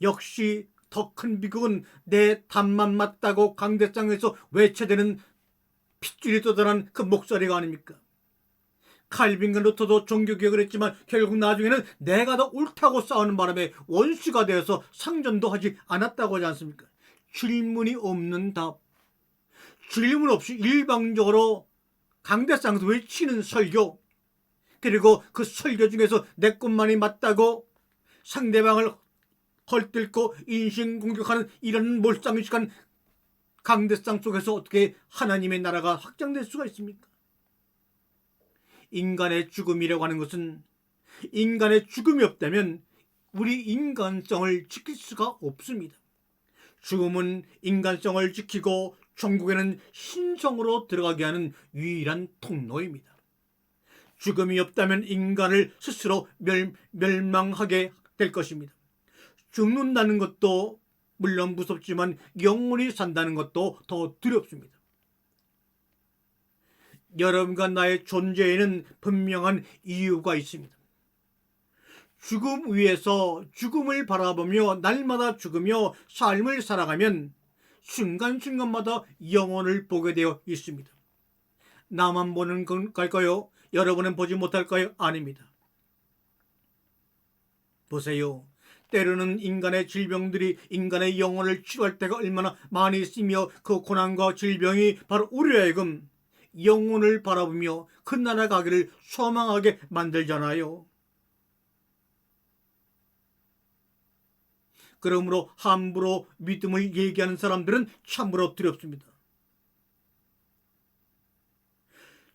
역시 더 큰 비극은 내 답만 맞다고 강대상에서 외쳐대는 핏줄이 떠다난 그 목소리가 아닙니까? 칼빈과 루터도 종교개혁을 했지만 결국 나중에는 내가 더 옳다고 싸우는 바람에 원수가 되어서 상전도 하지 않았다고 하지 않습니까? 질문이 없는 답, 질문 없이 일방적으로 강대상에서 외치는 설교, 그리고 그 설교 중에서 내 것만이 맞다고 상대방을 헐뜯고 인신공격하는 이런 몰상식한 강대상 속에서 어떻게 하나님의 나라가 확장될 수가 있습니까? 인간의 죽음이라고 하는 것은, 인간의 죽음이 없다면 우리 인간성을 지킬 수가 없습니다. 죽음은 인간성을 지키고 천국에는 신성으로 들어가게 하는 유일한 통로입니다. 죽음이 없다면 인간을 스스로 멸망하게 될 것입니다. 죽는다는 것도 물론 무섭지만 영원히 산다는 것도 더 두렵습니다. 여러분과 나의 존재에는 분명한 이유가 있습니다. 죽음 위에서 죽음을 바라보며 날마다 죽으며 삶을 살아가면 순간순간마다 영혼을 보게 되어 있습니다. 나만 보는 걸까요? 여러분은 보지 못할까요? 아닙니다. 보세요. 때로는 인간의 질병들이 인간의 영혼을 치료할 때가 얼마나 많이 있으며 그 고난과 질병이 바로 우리로 하여금 영혼을 바라보며 그 나라 가기를 소망하게 만들잖아요. 그러므로 함부로 믿음을 얘기하는 사람들은 참으로 두렵습니다.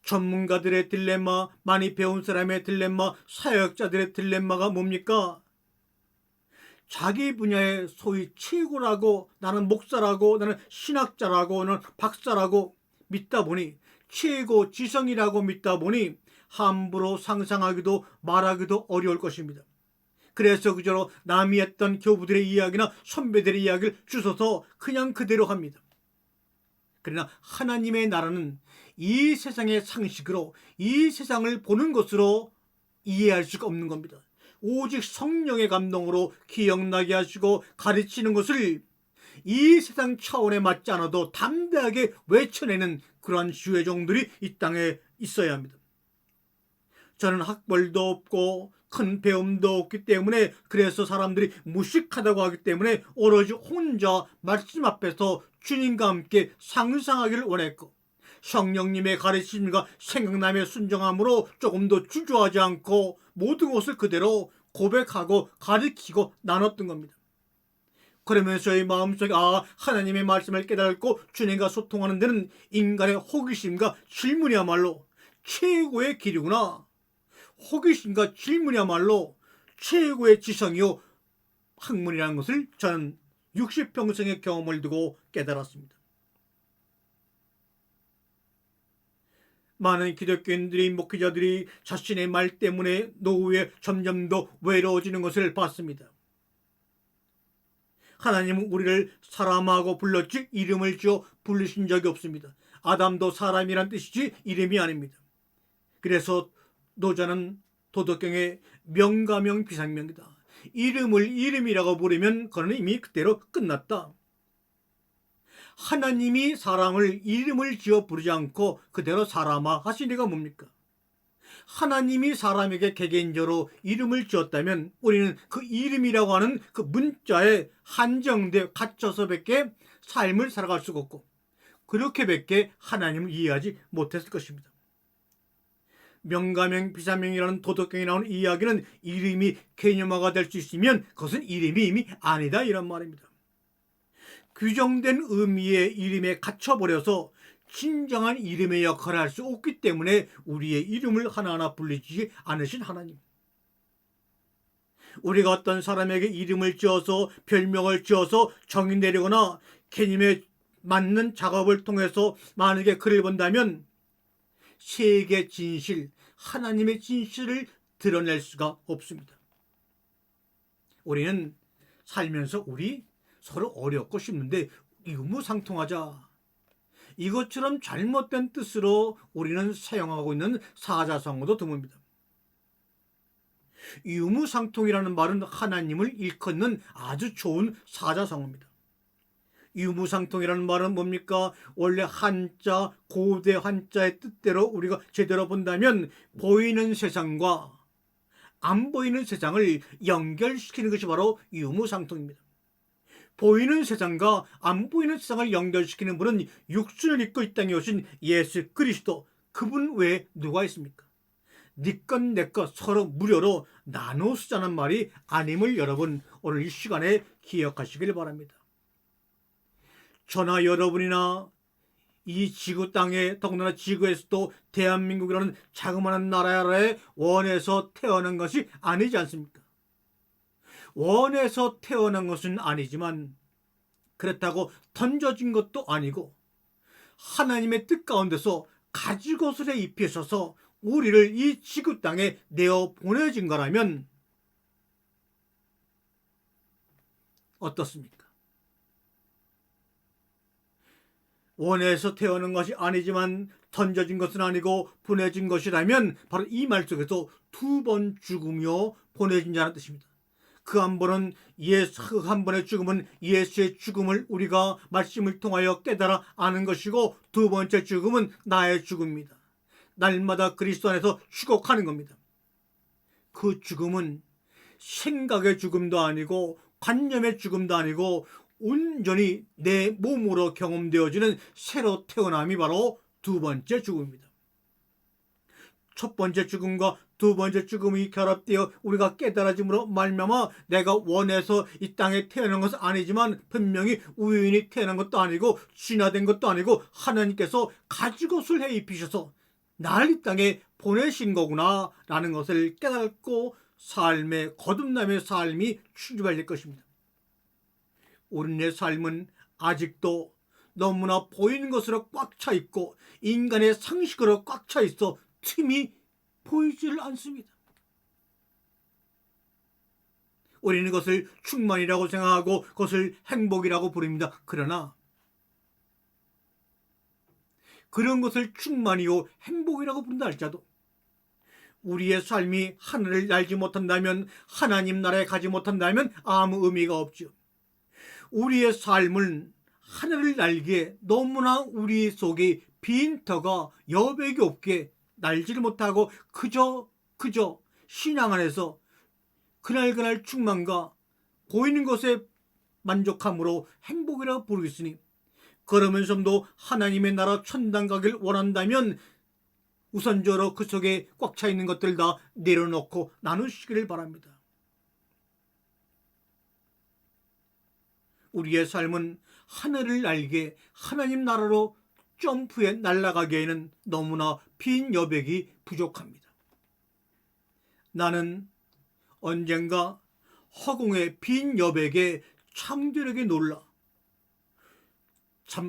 전문가들의 딜레마, 많이 배운 사람의 딜레마, 사역자들의 딜레마가 뭡니까? 자기 분야의 소위 최고라고, 나는 목사라고, 나는 신학자라고, 나는 박사라고 믿다 보니, 최고 지성이라고 믿다 보니 함부로 상상하기도 말하기도 어려울 것입니다. 그래서 그저 남이 했던 교부들의 이야기나 선배들의 이야기를 주워서 그냥 그대로 합니다. 그러나 하나님의 나라는 이 세상의 상식으로, 이 세상을 보는 것으로 이해할 수가 없는 겁니다. 오직 성령의 감동으로 기억나게 하시고 가르치는 것을 이 세상 차원에 맞지 않아도 담대하게 외쳐내는 그러한 주의 종들이 이 땅에 있어야 합니다. 저는 학벌도 없고 큰 배움도 없기 때문에, 그래서 사람들이 무식하다고 하기 때문에 오로지 혼자 말씀 앞에서 주님과 함께 상상하기를 원했고, 성령님의 가르침과 생각남의 순종함으로 조금도 주저하지 않고 모든 것을 그대로 고백하고 가르치고 나눴던 겁니다. 그러면서 이 마음속에 하나님의 말씀을 깨닫고 주님과 소통하는 데는 인간의 호기심과 질문이야말로 최고의 길이구나. 호기심과 질문이야말로 최고의 지성이요 학문이라는 것을 저는 60평생의 경험을 두고 깨달았습니다. 많은 기독교인들이, 목회자들이 자신의 말 때문에 노후에 점점 더 외로워지는 것을 봤습니다. 하나님은 우리를 사람하고 불렀지 이름을 지어 부르신 적이 없습니다. 아담도 사람이란 뜻이지 이름이 아닙니다. 그래서 노자는 도덕경의 명가명 비상명이다. 이름을 이름이라고 부르면 그는 이미 그대로 끝났다. 하나님이 사람을 이름을 지어 부르지 않고 그대로 사람아 하신 이가 뭡니까? 하나님이 사람에게 개개인적으로 이름을 지었다면 우리는 그 이름이라고 하는 그 문자에 한정돼 갇혀서밖에 삶을 살아갈 수가 없고 그렇게밖에 하나님을 이해하지 못했을 것입니다. 명가명 비사명이라는 도덕경에 나오는 이야기는 이름이 개념화가 될 수 있으면 그것은 이름이 이미 아니다 이런 말입니다. 규정된 의미의 이름에 갇혀버려서 진정한 이름의 역할을 할 수 없기 때문에 우리의 이름을 하나하나 불리지 않으신 하나님, 우리가 어떤 사람에게 이름을 지어서 별명을 지어서 정의 내리거나 개념에 맞는 작업을 통해서 만약에 글을 본다면 세계 진실, 하나님의 진실을 드러낼 수가 없습니다. 우리는 살면서 우리 서로 어렵고 싶은데 유무상통하자, 이것처럼 잘못된 뜻으로 우리는 사용하고 있는 사자성어도 드뭅니다. 유무상통이라는 말은 하나님을 일컫는 아주 좋은 사자성어입니다. 유무상통이라는 말은 뭡니까? 원래 한자, 고대 한자의 뜻대로 우리가 제대로 본다면 보이는 세상과 안 보이는 세상을 연결시키는 것이 바로 유무상통입니다. 보이는 세상과 안 보이는 세상을 연결시키는 분은 육신을 입고 이 땅에 오신 예수 그리스도, 그분 외에 누가 있습니까? 네 것 내 것 서로 무료로 나눠 쓰자는 말이 아님을 여러분 오늘 이 시간에 기억하시길 바랍니다. 저나 여러분이나 이 지구 땅에, 더군다나 지구에서도 대한민국이라는 자그마한 나라에 원해서 태어난 것이 아니지 않습니까? 원해서 태어난 것은 아니지만 그렇다고 던져진 것도 아니고 하나님의 뜻 가운데서 가지것을 입히셔서 우리를 이 지구 땅에 내어 보내진 거라면 어떻습니까? 원해서 태어난 것이 아니지만 던져진 것은 아니고 보내진 것이라면 바로 이 말 속에서 두 번 죽음이요 보내진 자라는 뜻입니다. 그 한 번은 그 한 번의 죽음은 예수의 죽음을 우리가 말씀을 통하여 깨달아 아는 것이고, 두 번째 죽음은 나의 죽음입니다. 날마다 그리스도 안에서 추곡하는 겁니다. 그 죽음은 생각의 죽음도 아니고 관념의 죽음도 아니고 온전히 내 몸으로 경험되어지는 새로 태어남이 바로 두 번째 죽음입니다. 첫 번째 죽음과 두 번째 죽음이 결합되어 우리가 깨달아짐으로 말미암아 내가 원해서 이 땅에 태어난 것은 아니지만 분명히 우연히 태어난 것도 아니고 진화된 것도 아니고 하나님께서 가지것을 해 입히셔서 날 이 땅에 보내신 거구나 라는 것을 깨닫고 삶의 거듭남의 삶이 출발될 것입니다. 우리의 삶은 아직도 너무나 보이는 것으로 꽉 차 있고 인간의 상식으로 꽉 차 있어 틈이 보이지를 않습니다. 우리는 그것을 충만이라고 생각하고 그것을 행복이라고 부릅니다. 그러나 그런 것을 충만이요 행복이라고 부른다 할지라도 우리의 삶이 하늘을 날지 못한다면, 하나님 나라에 가지 못한다면 아무 의미가 없죠. 우리의 삶은 하늘을 날기에 너무나 우리 속에 빈터가 여백이 없게 날지를 못하고 그저 신앙 안에서 그날 충만과 보이는 것에 만족함으로 행복이라고 부르겠으니, 그러면서 좀더 하나님의 나라 천당 가길 원한다면 우선적으로 그 속에 꽉 차 있는 것들 다 내려놓고 나누시기를 바랍니다. 우리의 삶은 하늘을 날게 하나님 나라로 점프해 날아가기에는 너무나 빈 여백이 부족합니다. 나는 언젠가 허공의 빈 여백에 창조력에 놀라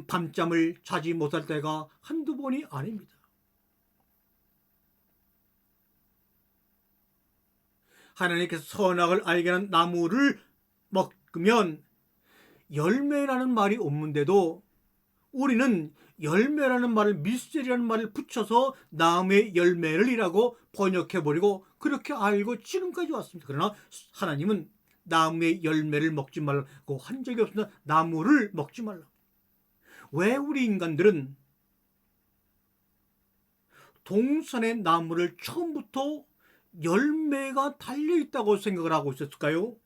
밤잠을 자지 못할 때가 한두 번이 아닙니다. 하나님께서 선악을 알게 하는 나무를 먹으면 열매라는 말이 없는데도 우리는 열매라는 말을 미스테리라는 말을 붙여서 나무의 열매를이라고 번역해버리고 그렇게 알고 지금까지 왔습니다. 그러나 하나님은 나무의 열매를 먹지 말라고 한 적이 없습니다. 나무를 먹지 말라. 왜 우리 인간들은 동산의 나무를 처음부터 열매가 달려있다고 생각을 하고 있었을까요?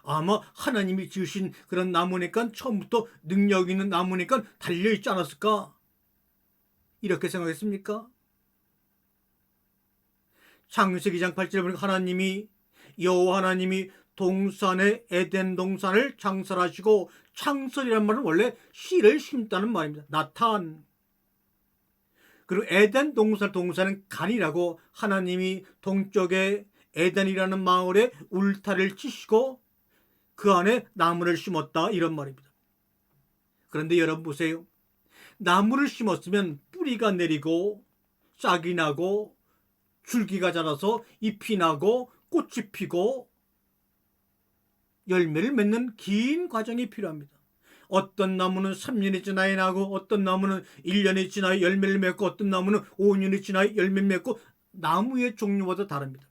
아마 하나님이 지으신 그런 나무니까 처음부터 능력 있는 나무니까 달려있지 않았을까? 이렇게 생각했습니까? 창세기 2장 8절에 보니까 하나님이 여호와 하나님이 동산의 에덴 동산을 창설하시고, 창설이란 말은 원래 씨를 심다는 말입니다. 나탄. 그리고 에덴 동산은 간이라고 하나님이 동쪽에 에덴이라는 마을에 울타리를 치시고 그 안에 나무를 심었다 이런 말입니다. 그런데 여러분 보세요. 나무를 심었으면 뿌리가 내리고 싹이 나고 줄기가 자라서 잎이 나고 꽃이 피고 열매를 맺는 긴 과정이 필요합니다. 어떤 나무는 3년이 지나야 나고 어떤 나무는 1년이 지나야 열매를 맺고 어떤 나무는 5년이 지나야 열매를 맺고 나무의 종류마다 다릅니다.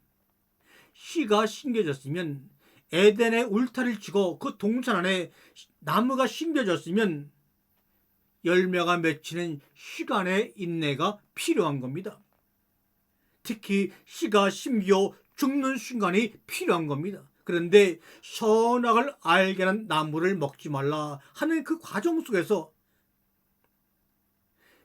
씨가 심겨졌으면 에덴에 울타리를 치고 그 동산 안에 나무가 심겨졌으면 열매가 맺히는 시간의 인내가 필요한 겁니다. 특히 씨가 심겨 죽는 순간이 필요한 겁니다. 그런데 선악을 알게 하는 나무를 먹지 말라 하는 그 과정 속에서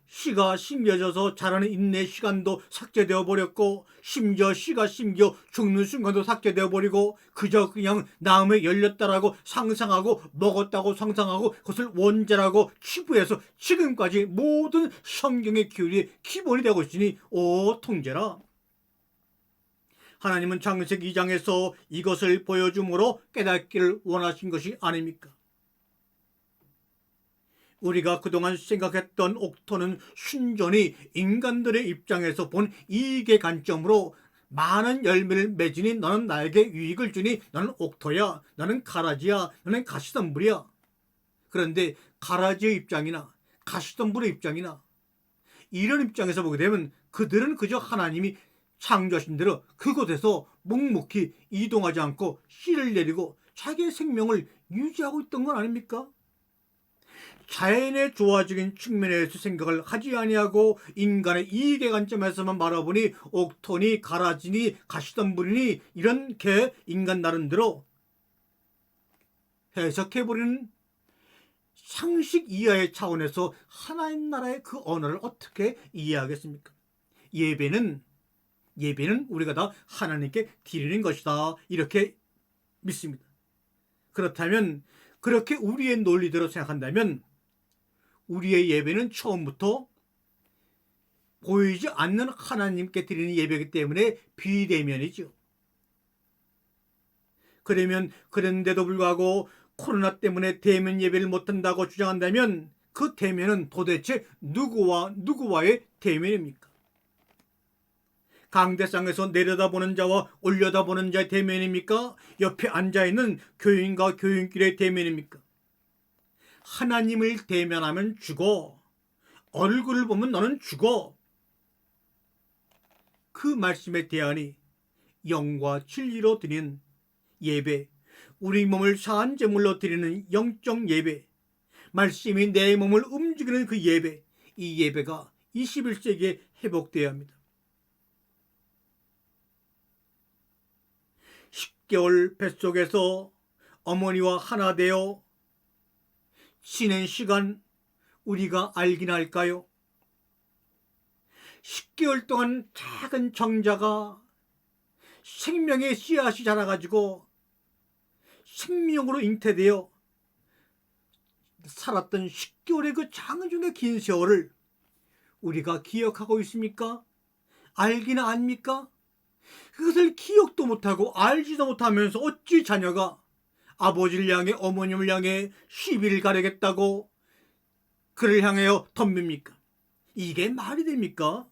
씨가 심겨져서 자라는 인내 시간도 삭제되어 버렸고, 심지어 씨가 심겨 죽는 순간도 삭제되어 버리고 그저 그냥 나무에 열렸다라고 상상하고 먹었다고 상상하고 그것을 원죄라고 치부해서 지금까지 모든 성경의 교리의 기본이 되고 있으니 오 통제라. 하나님은 창세기 2장에서 이것을 보여줌으로 깨닫기를 원하신 것이 아닙니까? 우리가 그동안 생각했던 옥토는 순전히 인간들의 입장에서 본 이익의 관점으로 많은 열매를 맺으니 너는 나에게 유익을 주니 너는 옥토야, 너는 가라지야, 너는 가시덤불이야. 그런데 가라지의 입장이나 가시덤불의 입장이나 이런 입장에서 보게 되면 그들은 그저 하나님이 창조하신 대로 그곳에서 묵묵히 이동하지 않고 씨를 내리고 자기의 생명을 유지하고 있던 건 아닙니까? 자연의 조화적인 측면에서 생각을 하지 아니하고 인간의 이익의 관점에서만 바라보니 옥토니 가라지니 가시덤불이니 이렇게 인간 나름대로 해석해버리는 상식 이하의 차원에서 하나님 나라의 그 언어를 어떻게 이해하겠습니까? 예배는 우리가 다 하나님께 드리는 것이다 이렇게 믿습니다. 그렇다면 그렇게 우리의 논리대로 생각한다면 우리의 예배는 처음부터 보이지 않는 하나님께 드리는 예배이기 때문에 비대면이죠. 그런데도 불구하고 코로나 때문에 대면 예배를 못한다고 주장한다면 그 대면은 도대체 누구와의 대면입니까? 강대상에서 내려다보는 자와 올려다보는 자의 대면입니까? 옆에 앉아있는 교인과 교인끼리의 대면입니까? 하나님을 대면하면 죽어. 얼굴을 보면 너는 죽어. 그 말씀에 대하니 영과 진리로 드리는 예배, 우리 몸을 사한 제물로 드리는 영적 예배, 말씀이 내 몸을 움직이는 그 예배, 이 예배가 21세기에 회복되어야 합니다. 10개월 뱃속에서 어머니와 하나 되어 지낸 시간 우리가 알긴 할까요? 10개월 동안 작은 정자가 생명의 씨앗이 자라가지고 생명으로 잉태되어 살았던 10개월의 그 장중의 긴 세월을 우리가 기억하고 있습니까? 알기는 압니까? 그것을 기억도 못하고 알지도 못하면서 어찌 자녀가 아버지를 향해 어머님을 향해 시비를 가르겠다고 그를 향하여 덤빕니까? 이게 말이 됩니까?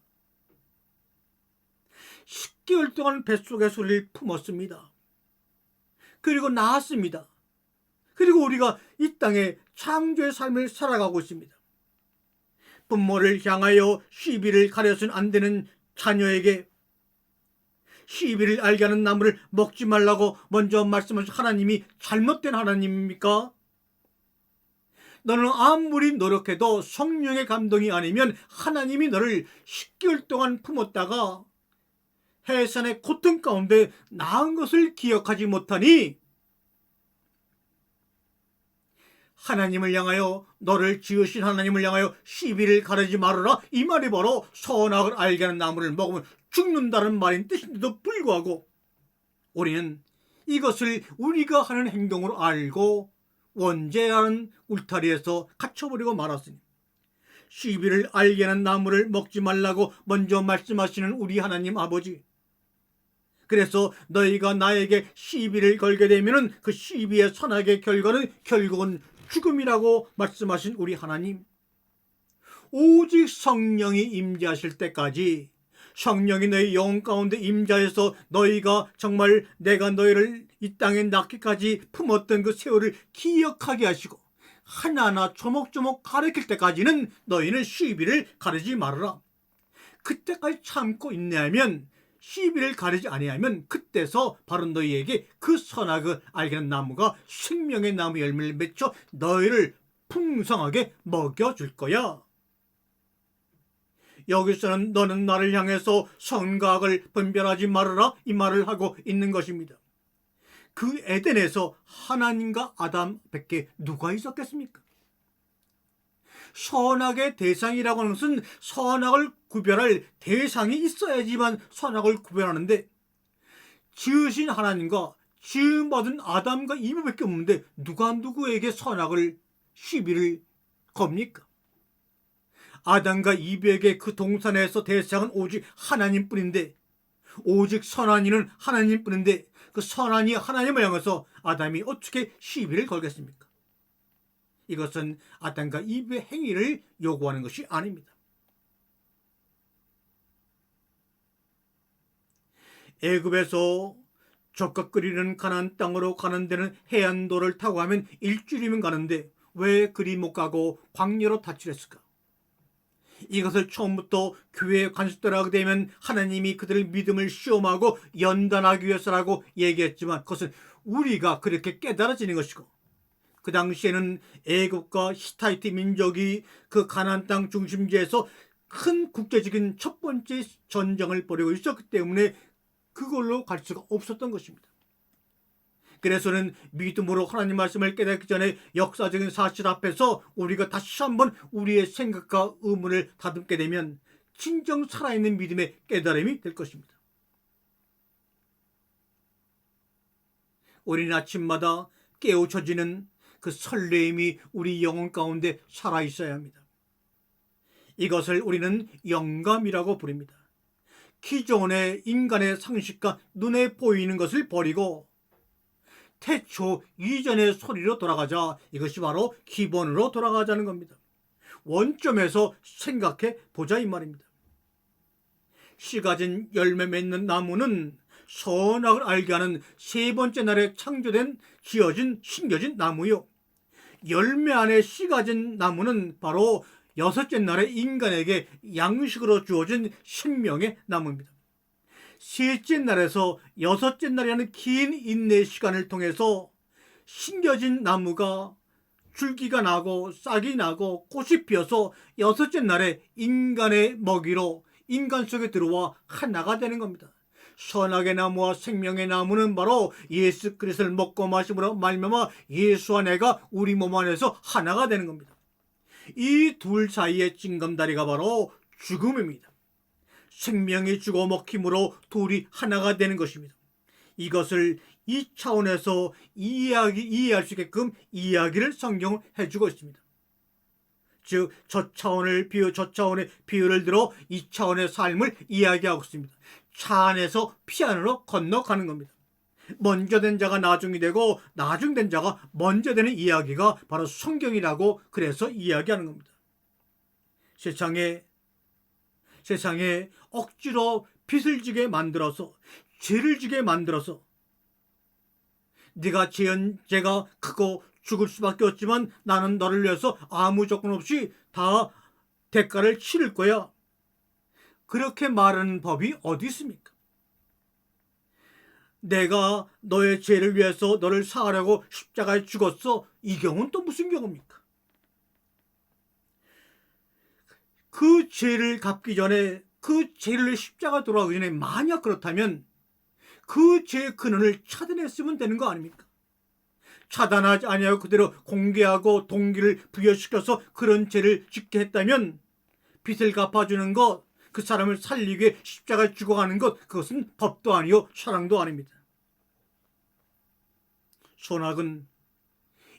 10개월 동안 뱃속에서 우리를 품었습니다. 그리고 낳았습니다. 그리고 우리가 이 땅에 창조의 삶을 살아가고 있습니다. 부모를 향하여 시비를 가려서는 안 되는 자녀에게 시비를 알게 하는 나무를 먹지 말라고 먼저 말씀하신 하나님이 잘못된 하나님입니까? 너는 아무리 노력해도 성령의 감동이 아니면 하나님이 너를 10개월 동안 품었다가 해산의 고통 가운데 낳은 것을 기억하지 못하니 하나님을 향하여 너를 지으신 하나님을 향하여 시비를 가르지 말아라, 이 말이 바로 선악을 알게 하는 나무를 먹으면 죽는다는 말인 뜻인데도 불구하고 우리는 이것을 우리가 하는 행동으로 알고 원죄라는 울타리에서 갇혀버리고 말았으니 시비를 알게 하는 나무를 먹지 말라고 먼저 말씀하시는 우리 하나님 아버지, 그래서 너희가 나에게 시비를 걸게 되면 그 시비의 선악의 결과는 결국은 죽음이라고 말씀하신 우리 하나님, 오직 성령이 임재하실 때까지 성령이 너희 영혼 가운데 임재해서 너희가 정말 내가 너희를 이 땅에 낳기까지 품었던 그 세월을 기억하게 하시고 하나하나 조목조목 가르칠 때까지는 너희는 시비를 가르지 말아라. 그때까지 참고 인내하면, 시비를 가르지 아니하면 그때서 바로 너희에게 그 선악을 알게 하는 나무가 생명의 나무 열매를 맺혀 너희를 풍성하게 먹여줄 거야. 여기서는 너는 나를 향해서 선과 악을 분별하지 말아라, 이 말을 하고 있는 것입니다. 그 에덴에서 하나님과 아담 밖에 누가 있었겠습니까? 선악의 대상이라고 하는 것은 선악을 구별할 대상이 있어야지만 선악을 구별하는데, 지으신 하나님과 지음받은 아담과 이브밖에 없는데 누가 누구에게 선악을 시비를 겁니까? 아담과 이브에게 그 동산에서 대상은 오직 하나님뿐인데, 오직 선한 이는 하나님뿐인데 그 선한 이 하나님을 향해서 아담이 어떻게 시비를 걸겠습니까? 이것은 아담과 이브의 행위를 요구하는 것이 아닙니다. 애굽에서 젓가 끓이는 가나안 땅으로 가는 데는 해안도를 타고 가면 일주일이면 가는데 왜 그리 못 가고 광야로 탈출했을까? 이것을 처음부터 교회의 관습대로 하게 되면 하나님이 그들의 믿음을 시험하고 연단하기 위해서라고 얘기했지만, 그것은 우리가 그렇게 깨달아지는 것이고, 그 당시에는 애굽과 히타이트 민족이 그 가나안 땅 중심지에서 큰 국제적인 첫 번째 전쟁을 벌이고 있었기 때문에 그걸로 갈 수가 없었던 것입니다. 그래서는 믿음으로 하나님 말씀을 깨닫기 전에 역사적인 사실 앞에서 우리가 다시 한번 우리의 생각과 의문을 다듬게 되면 진정 살아있는 믿음의 깨달음이 될 것입니다. 우리는 아침마다 깨우쳐지는 그 설레임이 우리 영혼 가운데 살아있어야 합니다. 이것을 우리는 영감이라고 부릅니다. 기존의 인간의 상식과 눈에 보이는 것을 버리고 태초 이전의 소리로 돌아가자. 이것이 바로 기본으로 돌아가자는 겁니다. 원점에서 생각해 보자 이 말입니다. 씨 가진 열매 맺는 나무는 선악을 알게 하는 세 번째 날에 창조된, 지어진, 심겨진 나무요, 열매 안에 씨 가진 나무는 바로 여섯째 날에 인간에게 양식으로 주어진 생명의 나무입니다. 셋째 날에서 여섯째 날이라는 긴 인내의 시간을 통해서 심겨진 나무가 줄기가 나고 싹이 나고 꽃이 피어서 여섯째 날에 인간의 먹이로 인간 속에 들어와 하나가 되는 겁니다. 선악의 나무와 생명의 나무는 바로 예수 그리스도를 먹고 마심으로 말미암아 예수와 내가 우리 몸 안에서 하나가 되는 겁니다. 이 둘 사이의 징검다리가 바로 죽음입니다. 생명이 죽어 먹힘으로 둘이 하나가 되는 것입니다. 이것을 이 차원에서 이해할 수 있게끔 이야기를 성경은 해주고 있습니다. 즉 저 차원의 비유를 들어 이 차원의 삶을 이야기하고 있습니다. 차 안에서 피 안으로 건너가는 겁니다. 먼저 된 자가 나중이 되고 나중 된 자가 먼저 되는 이야기가 바로 성경이라고 그래서 이야기하는 겁니다. 세상에 억지로 빚을 지게 만들어서 죄를 지게 만들어서 네가 죄가 크고 죽을 수밖에 없지만 나는 너를 위해서 아무 조건 없이 다 대가를 치를 거야. 그렇게 말하는 법이 어디 있습니까? 내가 너의 죄를 위해서 너를 사하려고 십자가에 죽었어. 이 경우는 또 무슨 경우입니까? 그 죄를 갚기 전에, 그 죄를 십자가 돌아가기 전에 만약 그렇다면 그 죄의 근원을 차단했으면 되는 거 아닙니까? 차단하지 아니하고 그대로 공개하고 동기를 부여시켜서 그런 죄를 짓게 했다면 빚을 갚아주는 것, 그 사람을 살리기 위해 십자가에 죽어가는 것, 그것은 법도 아니요 사랑도 아닙니다. 선악은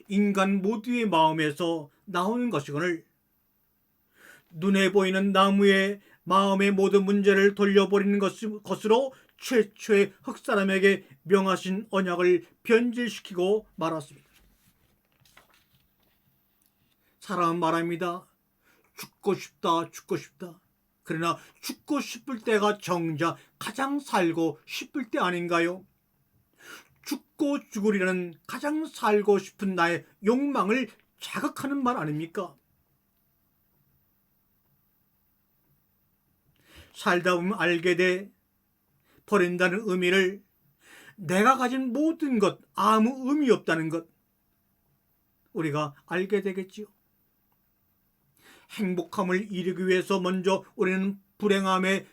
인간 모두의 마음에서 나오는 것이거늘 눈에 보이는 나무에 마음의 모든 문제를 돌려버리는 것으로 최초의 흙사람에게 명하신 언약을 변질시키고 말았습니다. 사람은 말합니다. 죽고 싶다. 그러나 죽고 싶을 때가 정작 가장 살고 싶을 때 아닌가요? 죽고 죽으리라는 가장 살고 싶은 나의 욕망을 자극하는 말 아닙니까? 살다 보면 알게 돼 버린다는 의미를 내가 가진 모든 것 아무 의미 없다는 것 우리가 알게 되겠지요. 행복함을 이루기 위해서 먼저 우리는 불행함의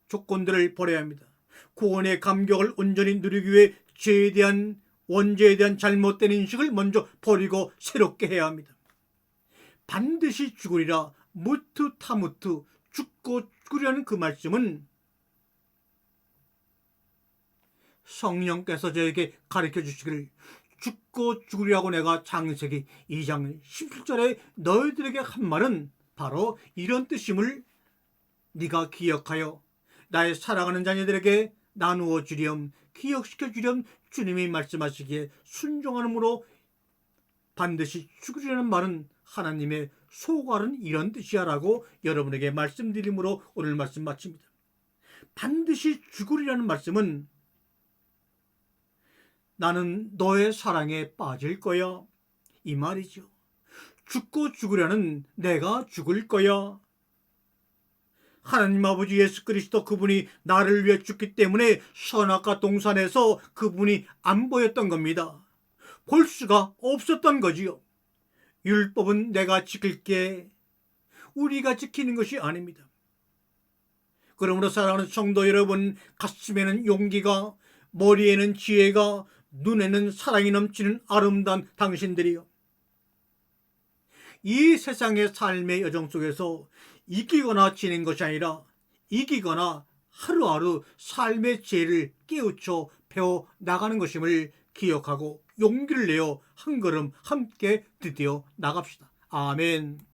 조건들을 버려야 합니다. 구원의 감격을 온전히 누리기 위해 원죄에 대한 잘못된 인식을 먼저 버리고 새롭게 해야 합니다. 반드시 죽으리라 무트 타무트 죽고 죽으려는 그 말씀은 성령께서 저에게 가르쳐 주시기를 죽고 죽으리라고 내가 창세기 2장 17절에 너희들에게 한 말은 바로 이런 뜻임을 네가 기억하여 나의 사랑하는 자녀들에게 나누어 주렴 기억시켜 주렴 주님이 말씀하시기에 순종함으로 반드시 죽으리라는 말은 하나님의 소관은 이런 뜻이야 라고 여러분에게 말씀드림으로 오늘 말씀 마칩니다. 반드시 죽으리라는 말씀은 나는 너의 사랑에 빠질 거야 이 말이죠. 죽고 죽으려는 내가 죽을 거야. 하나님 아버지 예수 그리스도 그분이 나를 위해 죽기 때문에 선악과 동산에서 그분이 안 보였던 겁니다. 볼 수가 없었던 거지요. 율법은 내가 지킬게 우리가 지키는 것이 아닙니다. 그러므로 사랑하는 성도 여러분, 가슴에는 용기가, 머리에는 지혜가, 눈에는 사랑이 넘치는 아름다운 당신들이요. 이 세상의 삶의 여정 속에서 이기거나 지는 것이 아니라 이기거나 하루하루 삶의 지혜를 깨우쳐 배워 나가는 것임을 기억하고 용기를 내어 한 걸음 함께 드디어 나갑시다. 아멘.